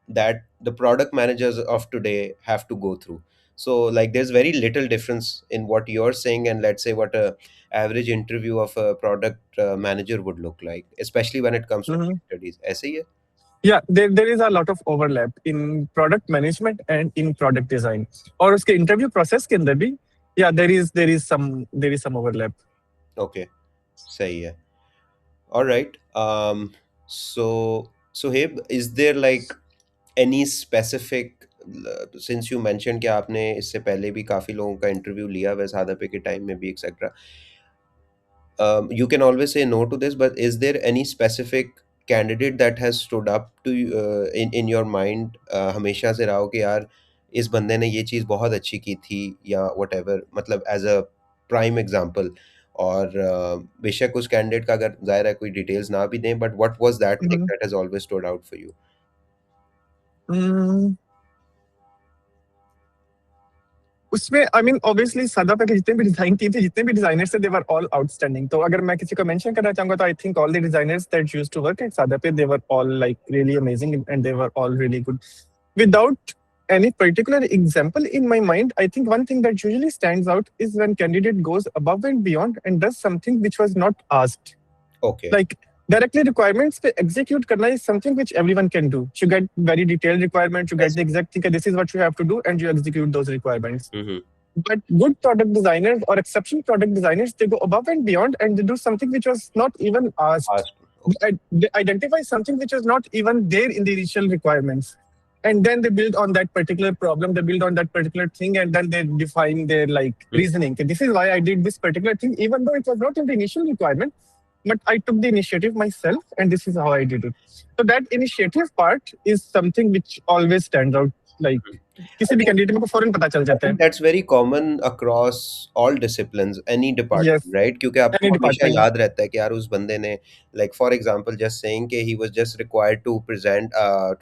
that the product managers of today have to go through. So like there's very little difference in what you're saying and let's say what a average interview of a product manager would look like, especially when it comes to case studies. ऐसे ही है? Yeah, there is a lot of overlap in product management and in product design. और उसके interview process के अंदर भी yeah there is some overlap. Okay, सही है. All right. So Heb, is there like any specific since you mentioned कि आपने इससे पहले भी काफी लोगों का इंटरव्यू लिया हुआ है सादापे के टाइम में भी etcetera, you can always say no to this, but is there any specific candidate that has stood up to you in your mind, हमेशा से रहा हो कि यार इस बंदे ने ये चीज़ बहुत अच्छी की थी या whatever, मतलब as a prime example, और बेशक उस कैंडिडेट का अगर जाहिर है कोई डिटेल्स ना भी दें, but what was that thing that has always stood out for you? उसमें आई मीन ऑब्वियसली सादापे के जितने भी डिजाइन टीम थे जितने भी डिजाइनर्स थे दे वर ऑल आउटस्टैंडिंग. तो अगर मैं किसी को मेंशन करना चाहूंगा तो I think all the designers that used to work at SadaPay they were all like really amazing and they were all really good. Without any particular example in my mind, I think one thing that usually stands out is when candidate goes above and beyond and does something which was not asked. Okay. Like directly requirements पे execute करना is something which everyone can do. You get very detailed requirements, you get Yes. the exact thing, this is what you have to do, and you execute those requirements. Mm-hmm. But good product designers or exceptional product designers, they go above and beyond and they do something which was not even asked. Asked. Okay. They identify something which is not even there in the initial requirements. And then they build on that particular problem, they build on that particular thing, and then they define their like Mm. reasoning. Okay, this is why I did this particular thing, even though it was not in the initial requirement, but I took the initiative myself, and this is how I did it. So that initiative part is something which always stands out. Like I किसी भी think candidate को फौरन पता चल I जाता है. think that's very common across all disciplines, any Yes, department, right? क्योंकि any आपको हमेशा department. याद रहता है कि यार उस बंदे ने, like for example, just saying कि he was just required to present,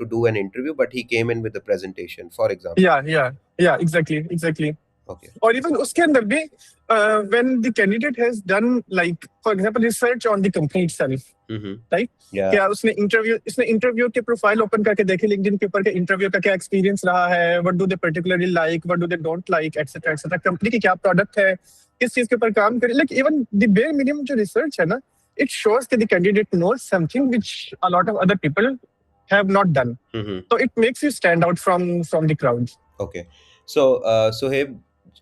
to do an interview, but he came in with a presentation, for example. Yeah, exactly. Okay. और इवन उसके अंदर भी when the candidate has done like for example research on the company itself, Mm-hmm. right? Yeah. क्या उसने interview के profile open करके देखे LinkedIn के ऊपर के इंटरव्यू का क्या एक्सपीरियंस रहा है, what do they particularly like, what do they don't like, etcetera, company की क्या प्रोडक्ट है, किस चीज के ऊपर काम करे. Like even the bare minimum जो रिसर्च है ना, इट शोज कि the candidate knows something which a lot of other people have not done. Mm-hmm. So it makes you stand out from the crowd. Okay. So, hey,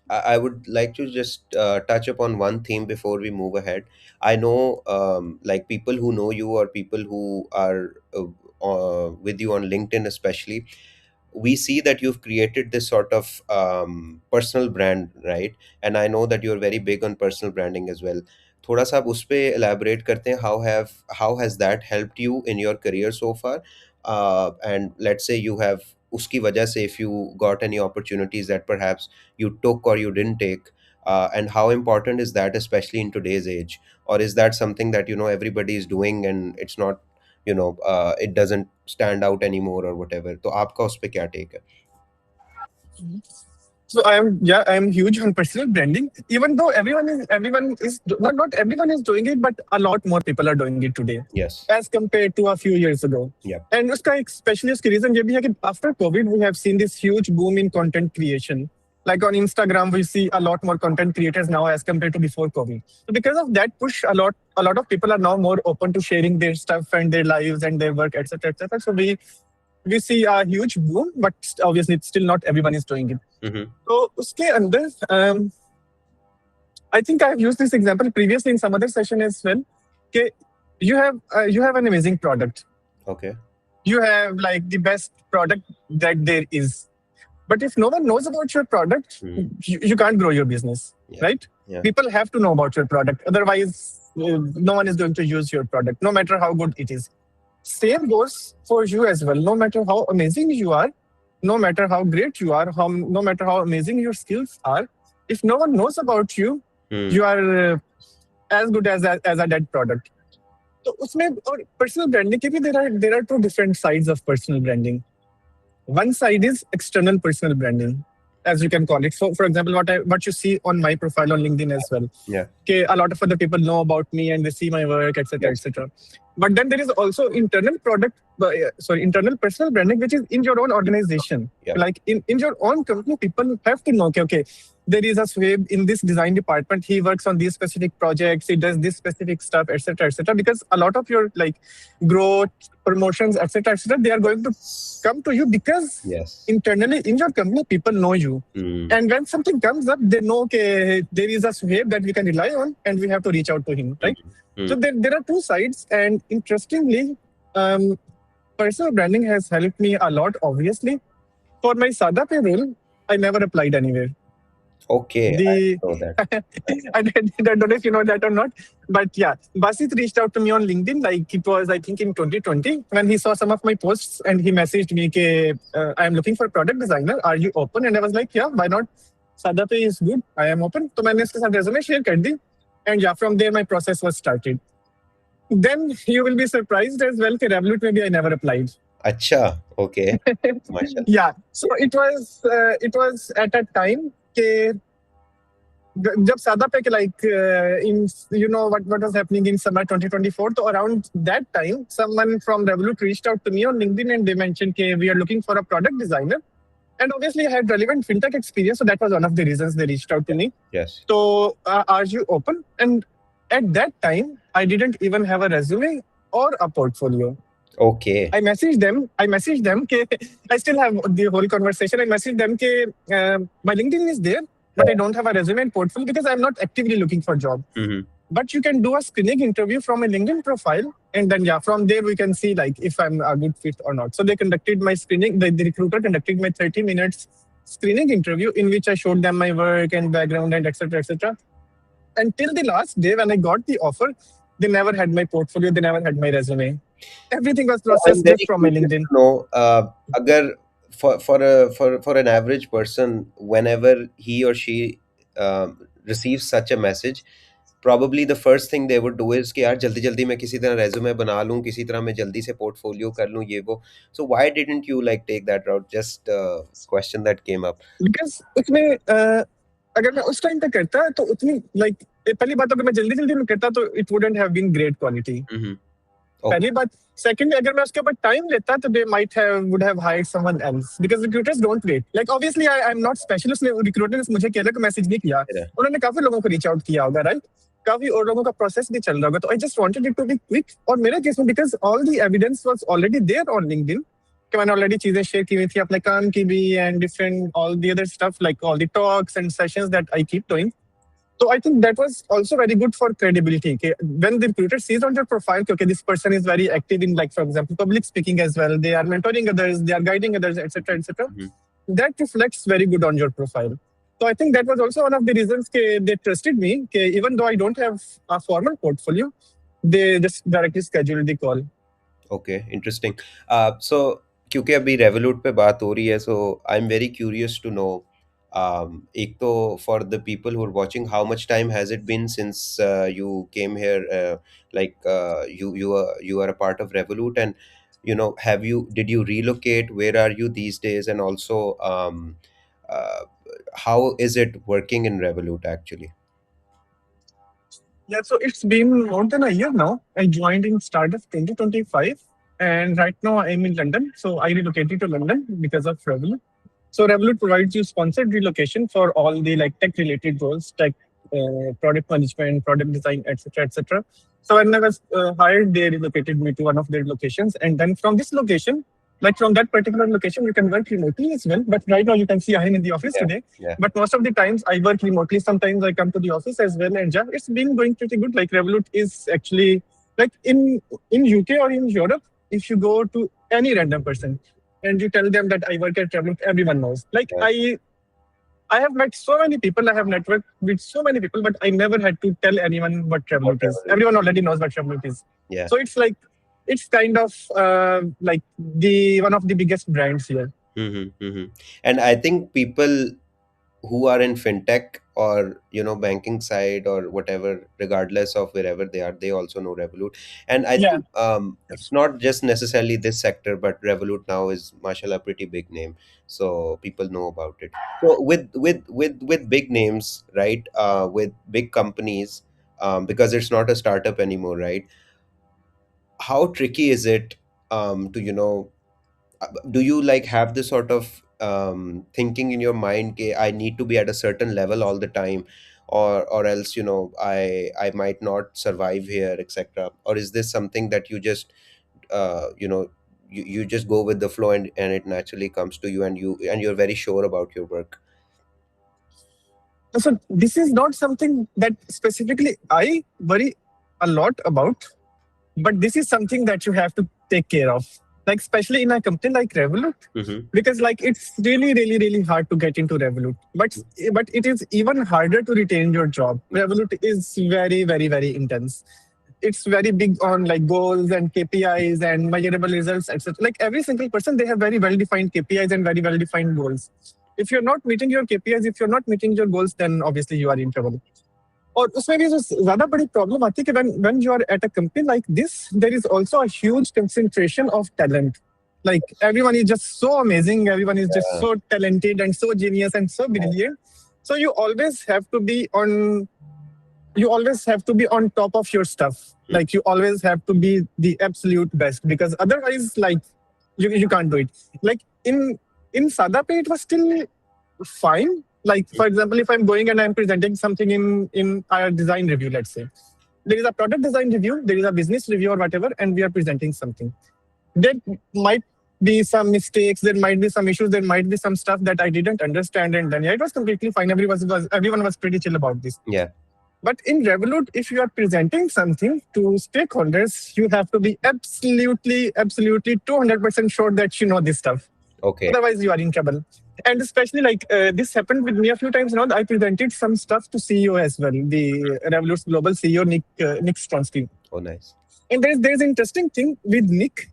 I would like to just touch upon one theme before we move ahead. I know, like people who know you or people who are with you on LinkedIn, especially, we see that you've created this sort of personal brand, right? And I know that you're very big on personal branding as well. थोड़ा सा आप उस पे elaborate करते हैं, how has that helped you in your career so far, and let's say you have उसकी वजह से if you got any opportunities that perhaps you took or you didn't take, and how important is that especially in today's age, or is that something that everybody is doing and it's not, it doesn't stand out anymore or whatever. तो आपका उस पे क्या take है? So I am huge on personal branding. Even though everyone is not everyone is doing it, but a lot more people are doing it today Yes. as compared to a few years ago. Yeah. And उसका especially उसकी reason ये भी है कि after COVID we have seen this huge boom in content creation. Like on Instagram, we see a lot more content creators now as compared to before COVID. So because of that push, a lot of people are now more open to sharing their stuff and their lives and their work, etc. So we see a huge boom, but obviously it's still not everyone is doing it. Mm-hmm. So उसके अंदर I think I've used this example previously in some other session as well. Okay, you have an amazing product. Okay. You have like the best product that there is. But if no one knows about your product, you can't grow your business, right? Yeah. People have to know about your product. Otherwise, no one is going to use your product, no matter how good it is. Same goes for you as well. No matter how amazing you are, no matter how great you are, no matter how amazing your skills are, if no one knows about you, you are as good as a dead product. So उसमें और personal branding के भी there are two different sides of personal branding. One side is external personal branding, as you can call it. So, for example, what you see on my profile on LinkedIn as well. Yeah. Okay, a lot of other people know about me and they see my work, etc. But then there is also internal personal branding, which is in your own organization. Yeah. Like in your own company, people have to know, okay, there is a Swab in this design department. He works on these specific projects. He does this specific stuff, etc. Because a lot of your like growth, promotions, etc., they are going to come to you because internally in your company, people know you. And when something comes up, they know, okay, there is a Swab that we can rely on, and we have to reach out to him, right? So there are two sides, and interestingly, personal branding has helped me a lot. Obviously, for my Sada payroll, I never applied anywhere. Okay, I know that. I don't know if you know that or not, but yeah, Basit reached out to me on LinkedIn, like it was, I think, in 2020, when he saw some of my posts and he messaged me, I'm looking for a product designer. Are you open? And I was like, yeah, why not? Sada pay is good. I am open. So मैंने उसके साथ resume share कर दी, and yeah, from there my process was started. Then you will be surprised as well that Revolut maybe I never applied. Acha, okay. Yeah, so it was at a time कि जब सादा पे like in what was happening in summer 2024, so around that time someone from Revolut reached out to me on LinkedIn and they mentioned that we are looking for a product designer, and obviously I had relevant fintech experience, so that was one of the reasons they reached out to me. Yes. So are you open? And at that time I didn't even have a resume or a portfolio. Okay. I messaged them ke, I still have the whole conversation. I messaged them ke, my LinkedIn is there, but I don't have a resume and portfolio because I'm not actively looking for job. Mm-hmm. But you can do a screening interview from a LinkedIn profile, and then yeah, from there we can see like if I'm a good fit or not. So they conducted my screening. The recruiter conducted my 30 minutes screening interview in which I showed them my work and background and etc. etc. Until the last day when I got the offer, they never had my portfolio. They never had my resume. Everything was So I'm processed just very from my curious LinkedIn. to know, agar for an average person, whenever he or she receives such a message, probably the first thing they would do is कि यार जल्दी जल्दी मैं किसी तरह resume बना लूँ, किसी तरह मैं जल्दी से portfolio कर लूँ ये वो. So why didn't you like take that route? Just question that came up. Because उसमें अगर मैं उस टाइम पे करता तो उतनी लाइक पहली बात अगर मैं जल्दी जल्दी में करता तो it wouldn't have been great quality. Mm-hmm. पहली Okay. बात. सेकंडली अगर मैं उसके ऊपर टाइम लेता तो they might have would have hired someone else because recruiters don't wait. Like obviously I am not specialist. Recruiter ने मुझे केवल मैसेज नहीं किया. Yeah. उन्होंने काफी लोगों को रीच आउट किया होगा राइट. काफी और लोगों का प्रोसेस भी चल रहा होगा. तो I just wanted it to be quick. और मेरे केस में because all the evidence was already there on LinkedIn कि मैंने ऑलरेडी चीजें शेयर की हुई थी अपने काम की भी and different all the other stuff like all the talks and sessions that I keep doing. So I think that was also very good for credibility. Okay? When the recruiter sees on your profile, okay, this person is very active in, like, for example, public speaking as well. They are mentoring others, they are guiding others, etc., etc. Mm-hmm. That reflects very good on your profile. So I think that was also one of the reasons they trusted me. Okay, even though I don't have a formal portfolio, they just directly scheduled the call. Okay interesting. So क्योंकि अभी Revolut पे बात हो रही है, so I am very curious to know, एक तो for the people who are watching, how much time has it been since you came here, like you are a part of Revolut, and have you did you relocate, where are you these days, and also uh, how is it working in Revolut actually? Yeah, so it's been more than a year now. I joined in start of 2025, and right now I'm in London. So I relocated to London because of Revolut. So Revolut provides you sponsored relocation for all the like tech related roles, tech, product management, product design, etc., etc. So when I was hired, they relocated me to one of their locations, and then from this location, like from that particular location, you can work remotely as well. But right now, you can see I am in the office Yeah, today. yeah. But most of the times, I work remotely. Sometimes I come to the office as well, and yeah, it's been going pretty good. Like Revolut is actually like in UK or in Europe, if you go to any random person and you tell them that I work at Revolut, everyone knows. Like Yeah. I have met so many people, I have networked with so many people, but I never had to tell anyone what Revolut is. Whatever. Everyone already knows what Revolut is. Yeah. So it's like it's kind of like the one of the biggest brands here. Mm-hmm, mm-hmm. And I think people who are in fintech or banking side or whatever, regardless of wherever they are, they also know Revolut. And I Yeah. think it's not just necessarily this sector, but Revolut now is mashallah pretty big name, so people know about it. So with big names, right? With big companies, because it's not a startup anymore, right? How tricky is it to do you like have this sort of thinking in your mind, okay, I need to be at a certain level all the time, or else I might not survive here, etc., or is this something that you just uh, you know you just go with the flow, and it naturally comes to you, and you're very sure about your work? So this is not something that specifically I worry a lot about, but this is something that you have to take care of. Like especially in a company like Revolut, Mm-hmm. because like it's really, really, really hard to get into Revolut. But it is even harder to retain your job. Revolut is very, very, very intense. It's very big on like goals and KPIs and measurable results, etc. Like every single person, they have very well defined KPIs and very well defined goals. If you're not meeting your KPIs, if you're not meeting your goals, then obviously you are in trouble. और उसमें भी जो ज्यादा बड़ी problem आती है कि when you are at a company like this, there is also a huge concentration of talent. Like everyone is just so amazing, everyone is just Yeah. so talented and so genius and so brilliant. So you always have to be on top of your stuff. Like you always have to be the absolute best because otherwise, like you can't do it. Like in Sadape, it was still fine. Like for example, if I'm going and I'm presenting something in our design review, let's say, there is a product design review, there is a business review or whatever, and we are presenting something. There might be some mistakes, there might be some issues, there might be some stuff that I didn't understand, and then yeah, it was completely fine. Everyone was pretty chill about this. Yeah. But in Revolut, if you are presenting something to stakeholders, you have to be absolutely 200% sure that you know this stuff. Okay. Otherwise, you are in trouble. And especially this happened with me a few times. I presented some stuff to CEO as well, the Revolut's global CEO Nick Stronsky. Oh, nice. And there's an interesting thing with Nick.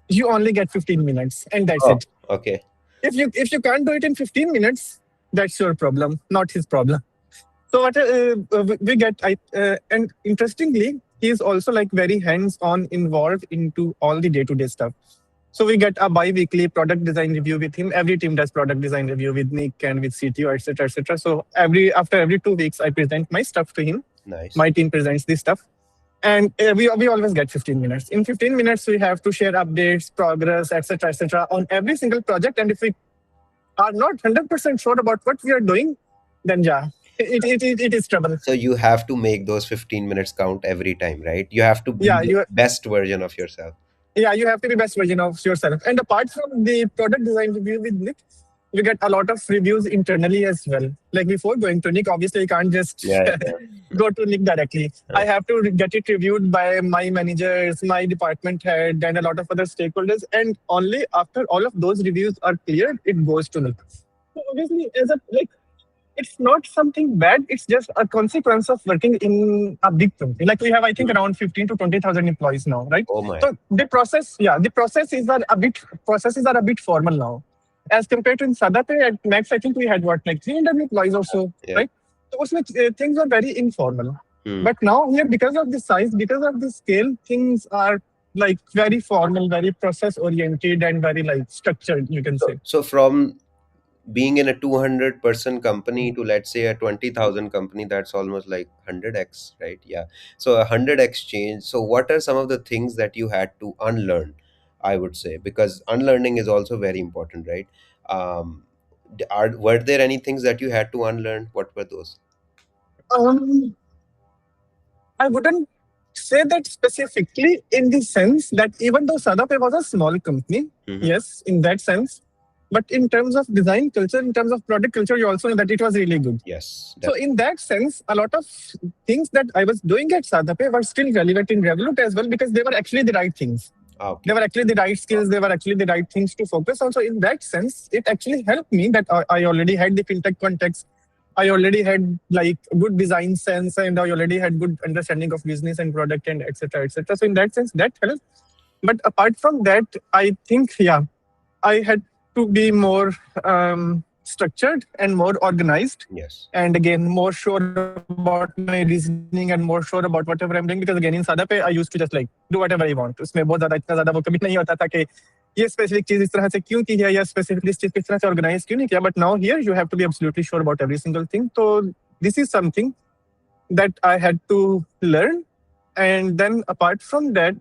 You only get 15 minutes, and that's Oh, it. okay. If you can't do it in 15 minutes, that's your problem, not his problem. So what we get, and interestingly, he is also like very hands-on involved into all the day-to-day stuff. So we get a bi-weekly product design review with him. Every team does product design review with Nick and with CTO, etc., etc. So after every 2 weeks, I present my stuff to him. Nice. My team presents this stuff, and we always get 15 minutes. In 15 minutes, we have to share updates, progress, etc., on every single project. And if we are not 100% sure about what we are doing, then yeah, it is trouble. So you have to make those 15 minutes count every time, right? You have to be Yeah, the best version of yourself. you have to be best version of yourself. And apart from the product design review with Nick, we get a lot of reviews internally as well. Like before going to Nick, obviously you can't just go to Nick directly. I have to get it reviewed by my managers, my department head, and a lot of other stakeholders. And only after all of those reviews are cleared, it goes to Nick. So obviously, it's not something bad. It's just a consequence of working in a big company. Like we have, I think, around 15 to 20,000 employees now, right? Oh my. So the processes are a bit formal now, as compared to in Sadape at Max. I think we had like 300 employees or so, right? So उसमें things are very informal. But now here, because of the size, because of the scale, things are like very formal, very process oriented, and very like structured. You can say. So from being in a 200-person company to, let's say, a 20,000 company, that's almost like 100x, right? Yeah. So a 100x change. So what are some of the things that you had to unlearn, I would say, because unlearning is also very important, right? Were there any things that you had to unlearn? What were those? I wouldn't say that specifically, in the sense that even though Sadape was a small company, yes, in that sense, but in terms of design culture, in terms of product culture, you also know that it was really good. Yes. So in that sense, a lot of things that I was doing at Sadape were still relevant in Revolut as well, because they were actually the right things. Okay. They were actually the right skills. They were actually the right things to focus on. So in that sense, it actually helped me that I already had the fintech context. I already had like good design sense, and I already had good understanding of business and product and etc. etc. So in that sense, that helped. But apart from that, I think I had to be more structured and more organized. Yes. And again, more sure about my reasoning and more sure about whatever I'm doing. Because again, in Sadape, I used to just like do whatever I want. उसमें बहुत ज़्यादा इतना ज़्यादा वो कभी नहीं होता था कि ये specific चीज इस तरह से क्यों की है या specific list इस तरह से organize क्यों नहीं किया. But now here you have to be absolutely sure about every single thing. So this is something that I had to learn. And then apart from that,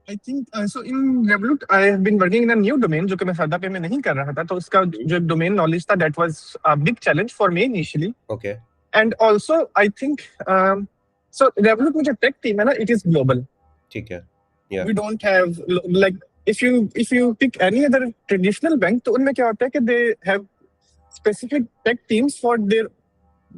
I think so in Revolut I have been working in a new domain जो कि मैं Sadape में नहीं कर रहा था. तो उसका जो domain knowledge था, that was a big challenge for me initially. Okay. And also I think so Revolut में जो tech team है ना, it is global. ठीक है. Yeah. We don't have like if you pick any other traditional bank, तो उनमें क्या होता है कि they have specific tech teams for their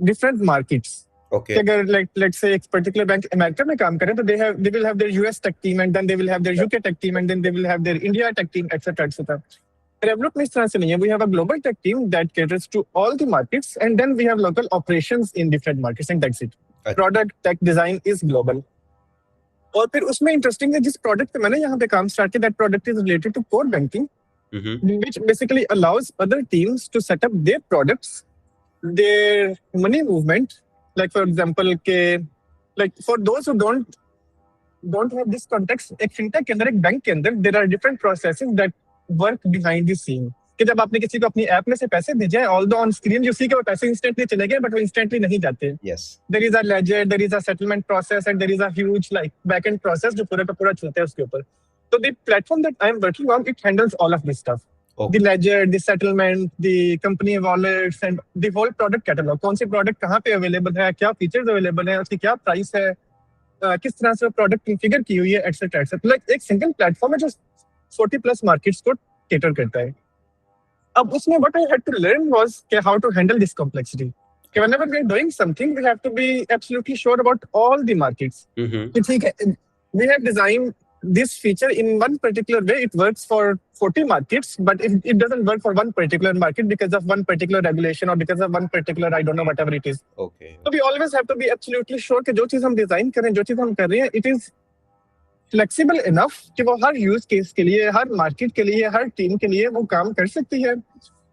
different markets. Okay. अगर like let's say एक particular bank America में काम करे, तो they will have their US tech team, and then they will have their UK tech team, and then they will have their India tech team, etc. etc. Revolut में इस तरह से नहीं है. We have a global tech team that caters to all the markets, and then we have local operations in different markets, and that's it. Product tech design is global. और फिर उसमें interesting है जिस प्रोडक्ट पे मैंने यहाँ पे काम स्टार्ट किया, that product is related to core banking, which basically allows other teams to set up their products, their money movement. Like for example, like for those who don't have this context, एक fintech के अंदर, एक bank के अंदर, there are different processes that work behind the scene. कि जब आपने किसी को अपनी ऐप में से पैसे भेजे हैं, although on screen you see कि वो पैसे instantly चले गए, but वो instantly नहीं जाते. Yes. There is a ledger, there is a settlement process, and there is a huge like back-end process जो पूरा का पूरा चलता है उसके ऊपर. So the platform that I am working on, it handles all of this stuff. the Okay. ledger, the settlement, the company wallets, and the whole product catalog. कौन सी product कहाँ पे available है, क्या features available है, उसकी क्या price है, किस तरह से product configure की हुई है, etc. etc. Like एक single platform है जो 40 plus markets को cater करता है. अब उसमें what I had to learn was कि how to handle this complexity. कि whenever we are doing something, we have to be absolutely sure about all the markets. Mm-hmm. कि ठीक है, we have designed this feature in one particular way. It works for 40 markets, but it doesn't work for one particular market because of one particular regulation or because of one particular, I don't know, whatever it is. Okay. So we always have to be absolutely sure कि जो चीज हम design करें, जो चीज हम कर रहे हैं, it is flexible enough कि वो हर यूज केस के लिए, हर मार्केट के लिए, हर टीम के लिए वो काम कर सकती है.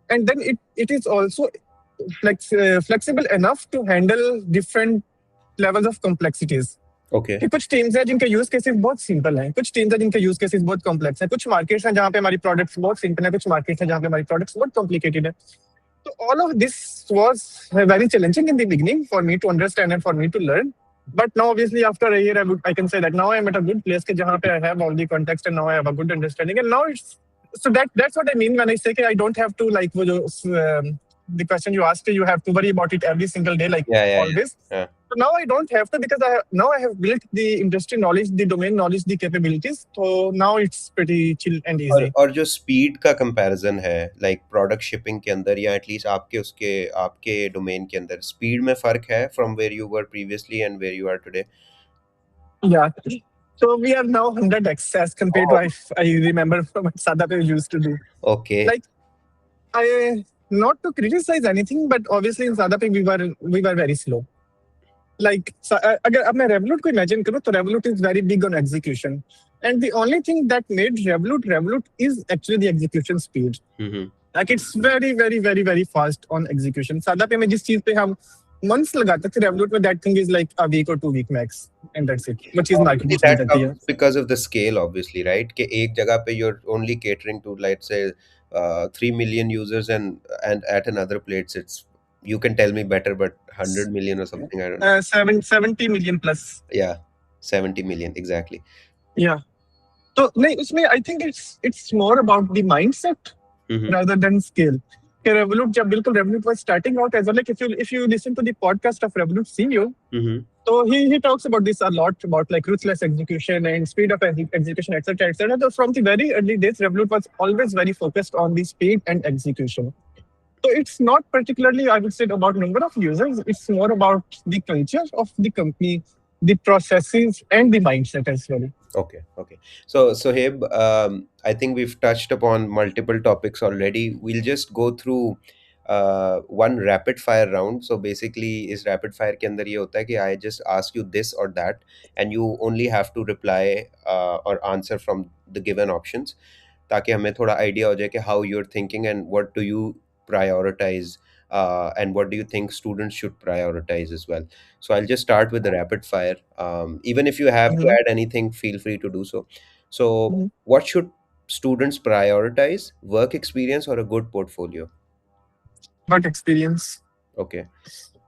And then it is also flexible enough to handle different levels of complexities. Okay. कि कुछ टीम्स हैं जिनके यूज केसेस बहुत सिंपल हैं, कुछ टीम्स हैं जिनके यूज केसेस बहुत कॉम्प्लेक्स हैं, कुछ मार्केट्स हैं जहाँ पे हमारी प्रोडक्ट्स बहुत सिंपल हैं, कुछ मार्केट्स हैं जहाँ पे हमारी प्रोडक्ट्स बहुत कॉम्प्लिकेटेड है. So all of this was very challenging in the beginning for me to understand and for me to learn. But now, obviously, after a year, I can say that now I'm at a good place where I have all the context and now I have a good understanding. And now it's so that's what I mean when I say that I don't have to like the question you asked, you have to worry about it every single day, like Yeah, yeah, always. yeah. So now I don't have to because now I have built the industry knowledge, the domain knowledge, the capabilities. So now it's pretty chill and easy. और जो speed का comparison है like product shipping के अंदर या at least आपके domain के अंदर स्पीड में फर्क है from where you were previously and where you are today? Yeah. So we are now 100x as compared to Oh, I remember what Sadape used to do. okay. Like I not to criticize anything, but obviously in Sadape we were very slow. Like अगर अब मैं Revolut को imagine करूँ तो Revolut is very big on execution. And the only thing that made Revolut is actually the execution speed. Mm-hmm. Like it's very, very, very, very fast on execution. Sadape में जिस चीज पे हम months लगाते थे, Revolut में that thing is like a week or 2 week max. And that's it. वो चीज मार्केट Obviously, में चली that जाती है. comes because of the scale, obviously, right? कि एक जगह पे you're only catering to, let's say, 3 million users, and at another place it's you can tell me better, but 100 million or something, I don't know. 70 million plus. Yeah, 70 million exactly. Yeah. So नहीं, उसमें I think it's more about the mindset Mm-hmm. rather than scale. कि Revolut जब बिल्कुल Revolut was starting out as well, like if you listen to the podcast of Revolut CEO, Mm-hmm. so he talks about this a lot about like ruthless execution and speed of execution, etc., etc. So from the very early days, Revolut was always very focused on the speed and execution. So it's not particularly, I would say, about number of users. It's more about the culture of the company, the processes, and the mindset as well. Okay, okay. So, Sohaib, I think we've touched upon multiple topics already. We'll just go through one rapid fire round. So basically, इस rapid fire के अंदर ये होता है कि I just ask you this or that, and you only have to reply or answer from the given options, ताकि हमें थोड़ा idea हो जाए कि how you're thinking and what do you prioritize, and what do you think students should prioritize as well. So I'll just start with the rapid fire. Even if you have to Mhm. add anything, feel free to do so. So, Mhm. what should students prioritize? Work experience or a good portfolio? Work experience. Okay.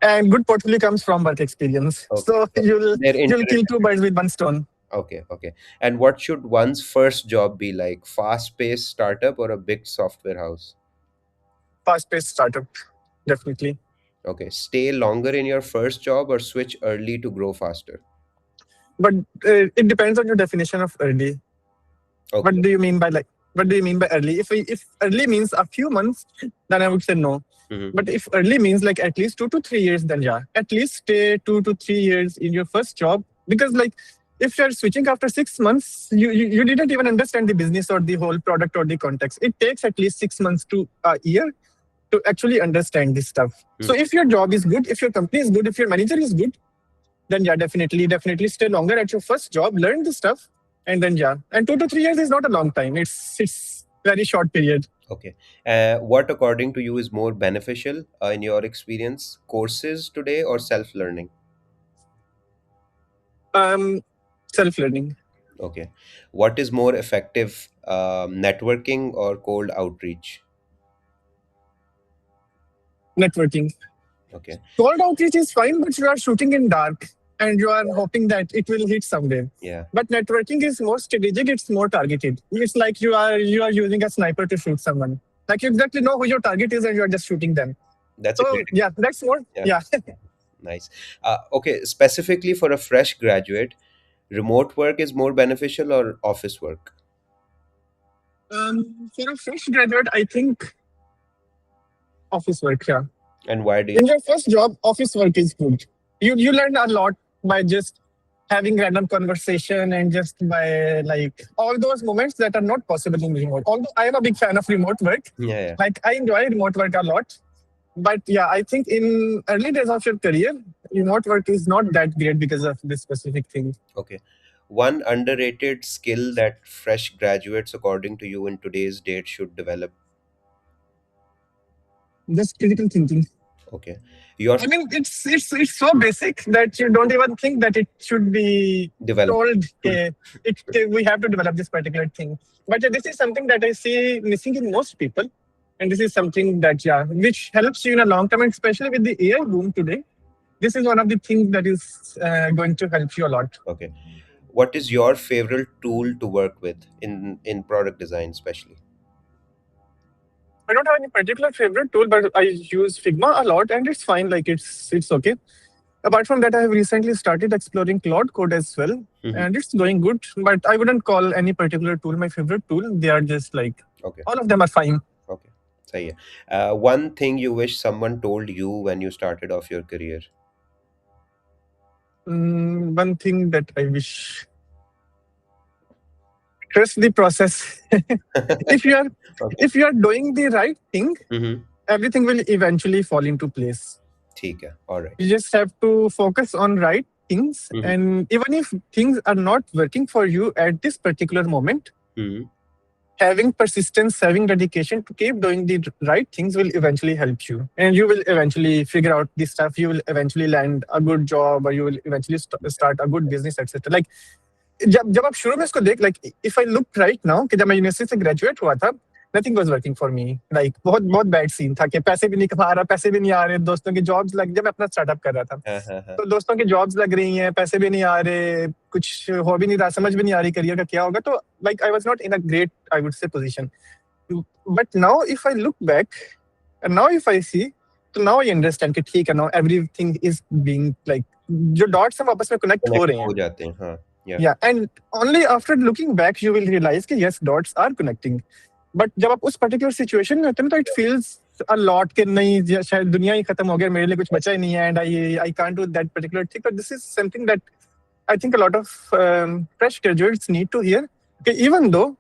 And good portfolio comes from work experience. Okay. So So you'll they're you'll kill two interdependent. birds with one stone. Okay. Okay. And what should one's first job be like? Fast-paced startup or a big software house? Fast-paced startup, definitely. Okay. Stay longer in your first job or switch early to grow faster? But it depends on your definition of early. What Okay. do you mean by like? What do you mean by early? If early means a few months, then I would say no. Mm-hmm. But if early means like at least 2 to 3 years, then yeah, at least stay 2 to 3 years in your first job because like if you're switching after 6 months, you didn't even understand the business or the whole product or the context. It takes at least 6 months to a year to actually understand this stuff. So if your job is good, if your company is good, if your manager is good, then yeah, definitely stay longer at your first job, learn the stuff, and then yeah. And 2 to 3 years is not a long time. It's very short period. Okay. What, according to you, is more beneficial in your experience? Courses today or self-learning? Um, Self-learning, Okay. What is more effective, networking or cold outreach? networking. Okay. Cold outreach is fine, but you are shooting in dark. and you are hoping that it will hit somewhere. Yeah, But networking is more strategic. It's more targeted. It's like you are using a sniper to shoot someone. Like you exactly know who your target is, and you are just shooting them. that's a So great. yeah, that's more. Yeah, Yeah. nice. Okay, specifically for a fresh graduate, remote work is more beneficial or office work? For a fresh graduate, I think office work. Yeah. And why do you? In your first job, office work is good. You learn a lot by just having random conversation and just by like all those moments that are not possible in remote. Although I am a big fan of remote work, Yeah, yeah. like I enjoy remote work a lot. But yeah, I think in early days of your career, remote work is not that great because of this specific thing. Okay. One underrated skill that fresh graduates, according to you, in today's date should develop. Just critical thinking. Okay. Your I mean, it's so basic that you don't even think that it should be develop. told. We have to develop this particular thing. But yeah, this is something that I see missing in most people, and this is something that which helps you in a long term, and especially with the AI boom today. This is one of the things that is going to help you a lot. Okay. What is your favorite tool to work with in product design, especially? I don't have any particular favorite tool, but I use Figma a lot, and it's fine. Like it's okay. Apart from that, I have recently started exploring Cloud Code as well, Hmm. and it's going good. But I wouldn't call any particular tool my favorite tool. They are just like Okay. all of them are fine. Okay. So yeah. One thing you wish someone told you when you started off your career. One thing that I wish: trust the process. if you are Okay. if you are doing the right thing, Mm-hmm. everything will eventually fall into place. ठीक है. All right. You just have to focus on right things, Mm-hmm. and even if things are not working for you at this particular moment, Mm-hmm. having persistence, having dedication to keep doing the right things will eventually help you. And you will eventually figure out this stuff. You will eventually land a good job, or you will eventually start a good business, etc. Like जब जब आप शुरू में इसको देख like if I look right now कि जब मैं यूनिवर्सिटी से ग्रेजुएट हुआ था, nothing was working for me. Like बहुत बहुत बैड सीन था कि पैसे भी नहीं कमा रहा, पैसे भी नहीं आ रहे, दोस्तों की जॉब्स लग, जब मैं अपना स्टार्टअप कर रहा था हाँ, हाँ, हाँ. तो दोस्तों की जॉब्स लग रही हैं, पैसे भी नहीं आ रहे, कुछ हो भी नहीं रहा, समझ भी नहीं आ रही करियर का क्या होगा. तो like I was not in a great, I would say, position. But now if I look back and now if I see, तो now I understand कि ठीक है, now everything is being like जो dots हैं वापस में connect हो Connect रहे हैं. हो जाते हैं. हाँ. Yeah. Yeah, and only after looking back you will realize कि yes, dots are connecting. But जब आप उस particular situation में होते हैं तो it feels a lot कि नहीं शायद दुनिया ही खत्म हो गया, मेरे लिए कुछ बचा ही नहीं है, and I can't do that particular thing. But this is something that I think a lot of fresh graduates need to hear. Okay, even though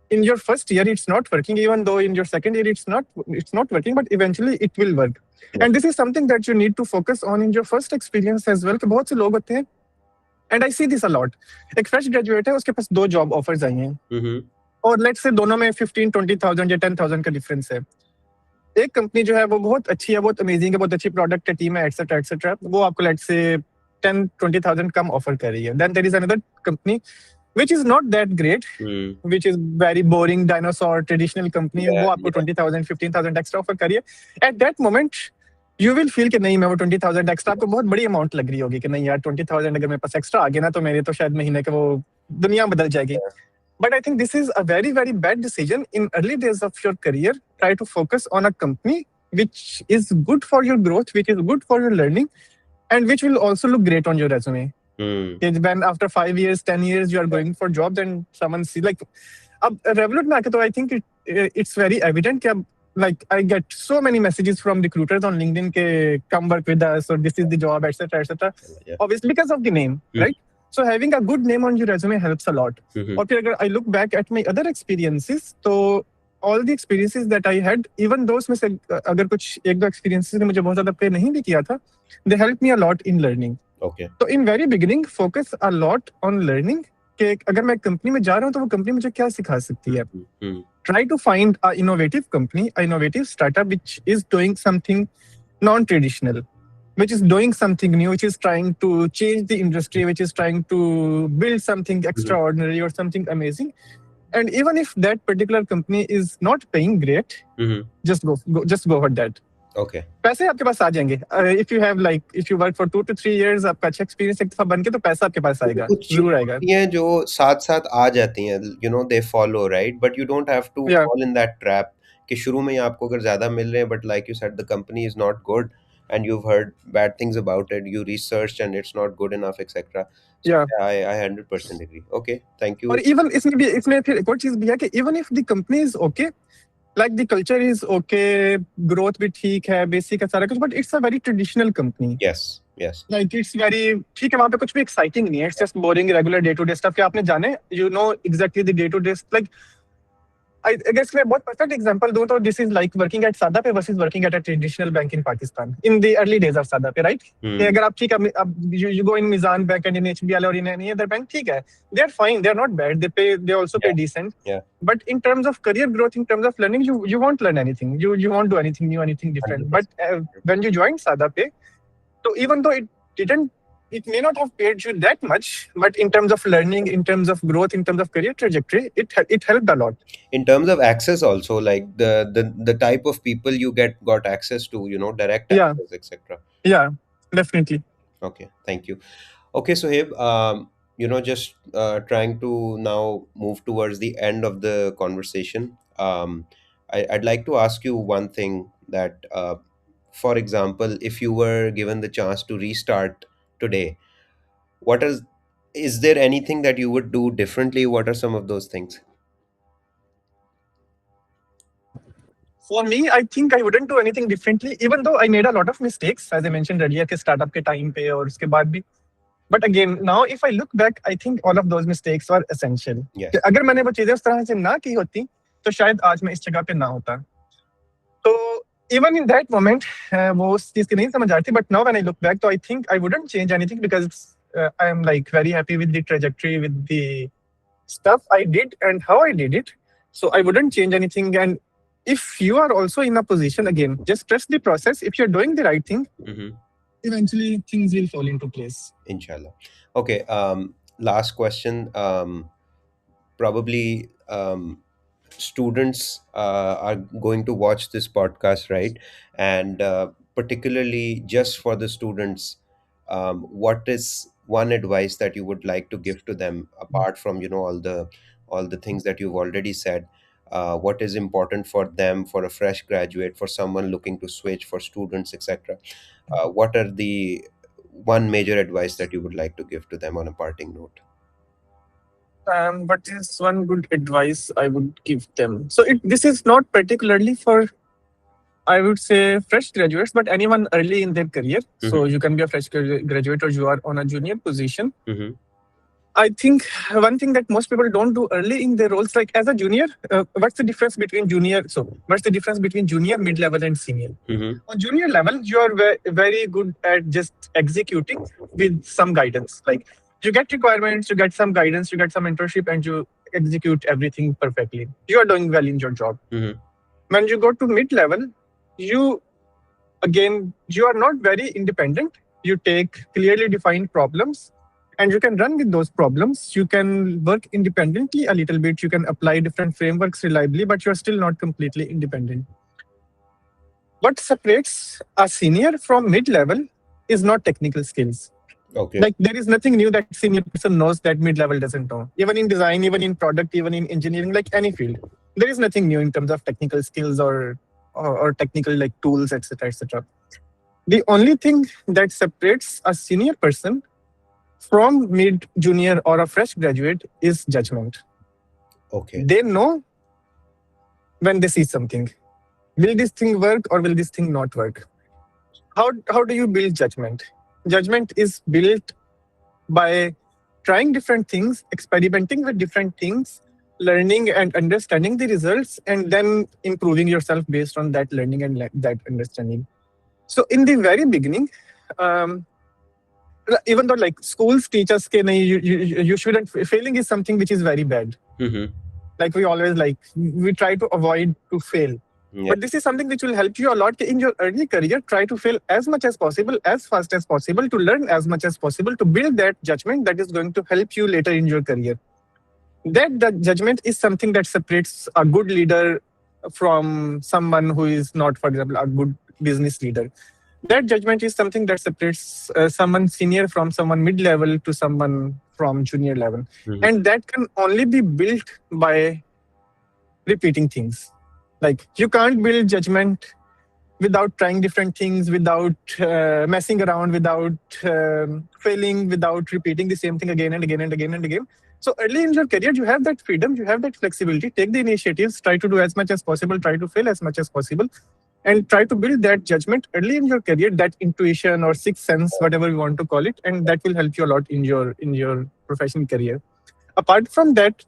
in your first year it's not working, even though in your second year it's not working, but eventually it will work. Yeah. And this is something that you need to focus on in your first experience as well. कि बहुत से लोग होते हैं, and I see this a lot. एक fresh graduate है, उसके पास 2 job offers आई हैं, Mm-hmm. और let's say दोनों में 15-20,000 या 10,000 का difference है. एक कंपनी जो है वो बहुत अच्छी है, बहुत अमेजिंग है, बहुत अच्छी प्रोडक्ट है, टीम है, एक्सेट्रा एक्सेट्रा, वो आपको लेट्स से 10-20,000 कम ऑफर कर रही है. Then there is another company which is not that great, Mm. which is very boring dinosaur traditional company. Yeah, वो आपको yeah. 20,000 15,000 एक्स्ट्रा ऑफर करिए. At that moment you will feel कि नहीं, मैं वो 20,000 एक्स्ट्रा, आपको बहुत बड़ी अमाउंट लग रही होगी कि नहीं यार 20,000 अगर मेरे पास एक्स्ट्रा आ गया ना तो मेरे तो शायद महीने के वो दुनिया बदल जाएगी. But I think this is a very, very bad decision. In early days of your career, try to focus on a company which is good for your growth, which is good for your learning, and which will also look great on your resume. Mm. When after 5 years, 10 years, you are going for job, then someone see like, अब Revolut में आके तो I think it's very evident कि अब like I get so many messages from recruiters on LinkedIn के come work with us, or this is the job, etc., etc. Yeah. Obviously because of the name, right? So having a good name on your resume helps a lot. Mm-hmm. और फिर अगर I look back at my other experiences, तो all the experiences that I had, even though उसमें से अगर कुछ 1-2 experiences ने मुझे बहुत ज़्यादा pay नहीं भी किया था, they helped me a lot in learning. Okay. तो in very beginning focus a lot on learning कि अगर मैं कंपनी में जा रहा हूँ तो वो कंपनी मुझे क्या सिखा सकती है. Mm-hmm. Try to find a innovative company, a innovative startup which is doing something non-traditional, which is doing something new, which is trying to change the industry, which is trying to build something extraordinary or something amazing. And even if that particular company is not paying great, Mm-hmm. just go for that. Okay. पैसे आपके पास आ जाएंगे if you have like if you work for 2 to 3 years आपका अच्छा experience एक दफा बन के तो पैसा आपके पास क्योंकि आएगा कुछ चीजें जरूर आएगा होती हैं जो साथ साथ आ जाती हैं, they follow, right, but you don't have to या फॉल इन दैट ट्रैप कि शुरू में ही आपको अगर ज्यादा मिल रहे हैं, but like you said the company is not good and you heard bad things about it, you research and it's not good enough etcetera. So yeah I 100% agree. Okay, thank और यू. इवन इसमें फिर एक और चीज भी है कि even if the company is okay like the culture is okay growth भी ठीक है बेसिक है सारा कुछ but it's a very traditional company yes. Yes. Like it's very ठीक है वहां पे कुछ भी एक्साइटिंग नहीं है it's just boring regular day to day stuff कि आपने जाने you know exactly the day to day like I guess मैं बहुत perfect example दूं तो this is like working at Sada Pe versus working at a traditional bank in Pakistan in the early days of Sada Pe, right? कि अगर आप ठीक है अब you go in Mizan Bank and in HBL or in any other bank ठीक है they are fine they are not bad they also pay Yeah. decent Yeah. but in terms of career growth in terms of learning you won't learn anything you won't do anything new anything different but 100%. when you join Sada Pe so even though didn't it may not have paid you that much but in terms of learning in terms of growth in terms of career trajectory it helped a lot. In terms of access also, like the type of people you got access to, direct Yeah. access, etc. Yeah, definitely. Okay, thank you. Okay, so Heb, just trying to now move towards the end of the conversation. I'd like to ask you one thing that, for example, if you were given the chance to restart today, what is there anything that you would do differently? What are some of those things? For me, I think I wouldn't do anything differently, even though I made a lot of mistakes, as I mentioned earlier, के startup के time पे और उसके बाद भी. But again, now if I look back, I think all of those mistakes were essential. कि Yes. अगर मैंने वो चीजें उस तरह से ना की होती, तो शायद आज मैं इस जगह पे ना होता. So even in that moment, वो उस चीज की नहीं समझ आ रही थी. But now when I look back, so I think I wouldn't change anything because I am like very happy with the trajectory, with the stuff I did and how I did it. So I wouldn't change anything. And if you are also in a position, again, just trust the process. If you're doing the right thing, Mm-hmm. eventually things will fall into place. Inshallah. Okay. Last question. Probably students are going to watch this podcast, right? And particularly just for the students, what is one advice that you would like to give to them apart from all the things that you've already said? What is important for them, for a fresh graduate, for someone looking to switch, for students, etc.? What are the one major advice that you would like to give to them on a parting note? What is one good advice I would give them? So this is not particularly for, I would say, fresh graduates, but anyone early in their career. So you can be a fresh graduate or you are on a junior position. Mm-hmm. I think one thing that most people don't do early in their roles, like as a junior, what's the difference between junior? So what's the difference between junior, mid-level, and senior? Mm-hmm. On junior level, you are very good at just executing with some guidance. Like you get requirements, you get some guidance, you get some mentorship, and you execute everything perfectly. You are doing well in your job. Mm-hmm. When you go to mid-level, you are not very independent. You take clearly defined problems and you can run with those problems. You can work independently a little bit. You can apply different frameworks reliably, but you're still not completely independent. What separates a senior from mid-level is not technical skills. Okay. Like there is nothing new that senior person knows that mid-level doesn't know. Even in design, even in product, even in engineering, like any field, there is nothing new in terms of technical skills or technical like tools, etc., etc. The only thing that separates a senior person from mid, junior, or a fresh graduate is judgment. Okay. They know when they see something. Will this thing work or will this thing not work? How do you build judgment? Judgment is built by trying different things, experimenting with different things, learning and understanding the results, and then improving yourself based on that learning and that understanding. So in the very beginning, even though like schools teach us that you shouldn't, failing is something which is very bad. Mm-hmm. Like we try to avoid to fail. Yeah. But this is something which will help you a lot in your early career. Try to fail as much as possible, as fast as possible, to learn as much as possible, to build that judgment that is going to help you later in your career. That judgment is something that separates a good leader from someone who is not, for example, a good business leader. That judgment is something that separates someone senior from someone mid level to someone from junior level. Mhm. And that can only be built by repeating things. Like you can't build judgment without trying different things, without messing around, without failing, without repeating the same thing again and again and again and again. So early in your career, you have that freedom, you have that flexibility. Take the initiatives, try to do as much as possible, try to fail as much as possible, and try to build that judgment early in your career, that intuition or sixth sense, whatever you want to call it, and that will help you a lot in your professional career. Apart from that,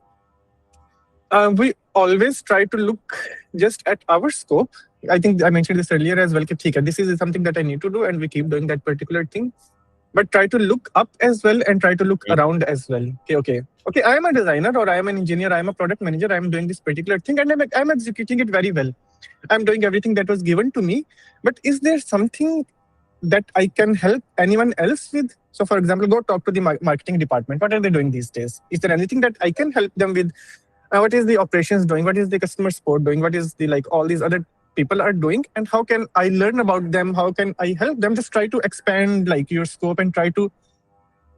we always try to look just at our scope. I think I mentioned this earlier as well. कि ठीक है, this is something that I need to do, and we keep doing that particular thing. But try to look up as well and try to look Mhm. around as well. Okay, I am a designer or I am an engineer, I am a product manager, I am doing this particular thing and I'm executing it very well. I'm doing everything that was given to me. But is there something that I can help anyone else with? So, for example, go talk to the marketing department. What are they doing these days? Is there anything that I can help them with? What is the operations doing? What is the customer support doing? What is the like all these other people are doing? And how can I learn about them? How can I help them? Just try to expand like your scope and try to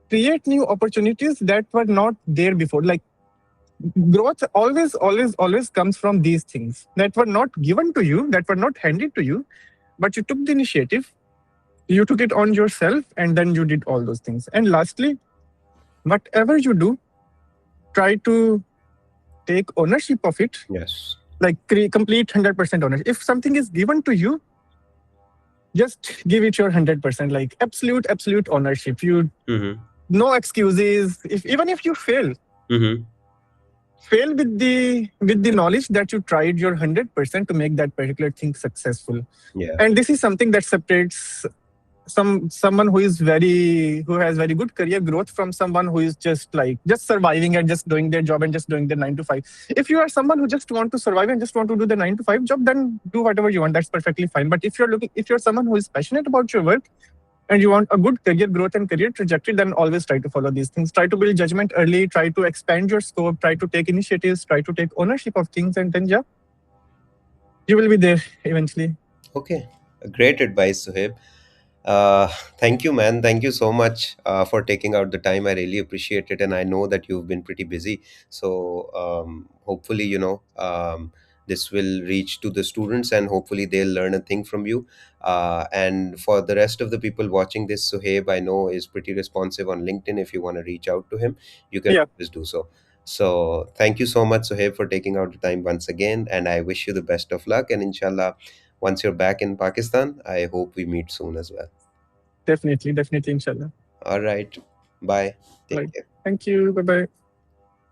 create new opportunities that were not there before. Like growth always comes from these things that were not given to you, that were not handed to you, but you took the initiative, you took it on yourself, and then you did all those things. And lastly, whatever you do, try to take ownership of it, Yes. like complete 100% ownership. If something is given to you, just give it your 100%, like absolute ownership. You Mm-hmm. no excuses. If even if you Mm-hmm. fail with the knowledge that you tried your 100% to make that particular thing successful. Yeah. And this is something that separates someone who has very good career growth from someone who is just surviving and just doing their job and just doing their 9 to 5. If you are someone who just want to survive and just want to do the 9 to 5 job, then do whatever you want, that's perfectly fine. But if you're someone who is passionate about your work and you want a good career growth and career trajectory, then always try to follow these things. Try to build judgment early, try to expand your scope, try to take initiatives, try to take ownership of things, and then yeah, you will be there eventually. Okay. Great advice, Suhaib. Uh, Thank you, man. Thank you so much for taking out the time. I really appreciate it, and I know that you've been pretty busy. So hopefully, this will reach to the students, and hopefully they'll learn a thing from you. And for the rest of the people watching this, Suhaib, I know is pretty responsive on LinkedIn. If you want to reach out to him, you can Yeah, always do so. So thank you so much, Suhaib, for taking out the time once again, and I wish you the best of luck. And inshallah, once you're back in Pakistan, I hope we meet soon as well. definitely, inshallah. All right. Bye. Take Right. care. Thank you. Bye bye.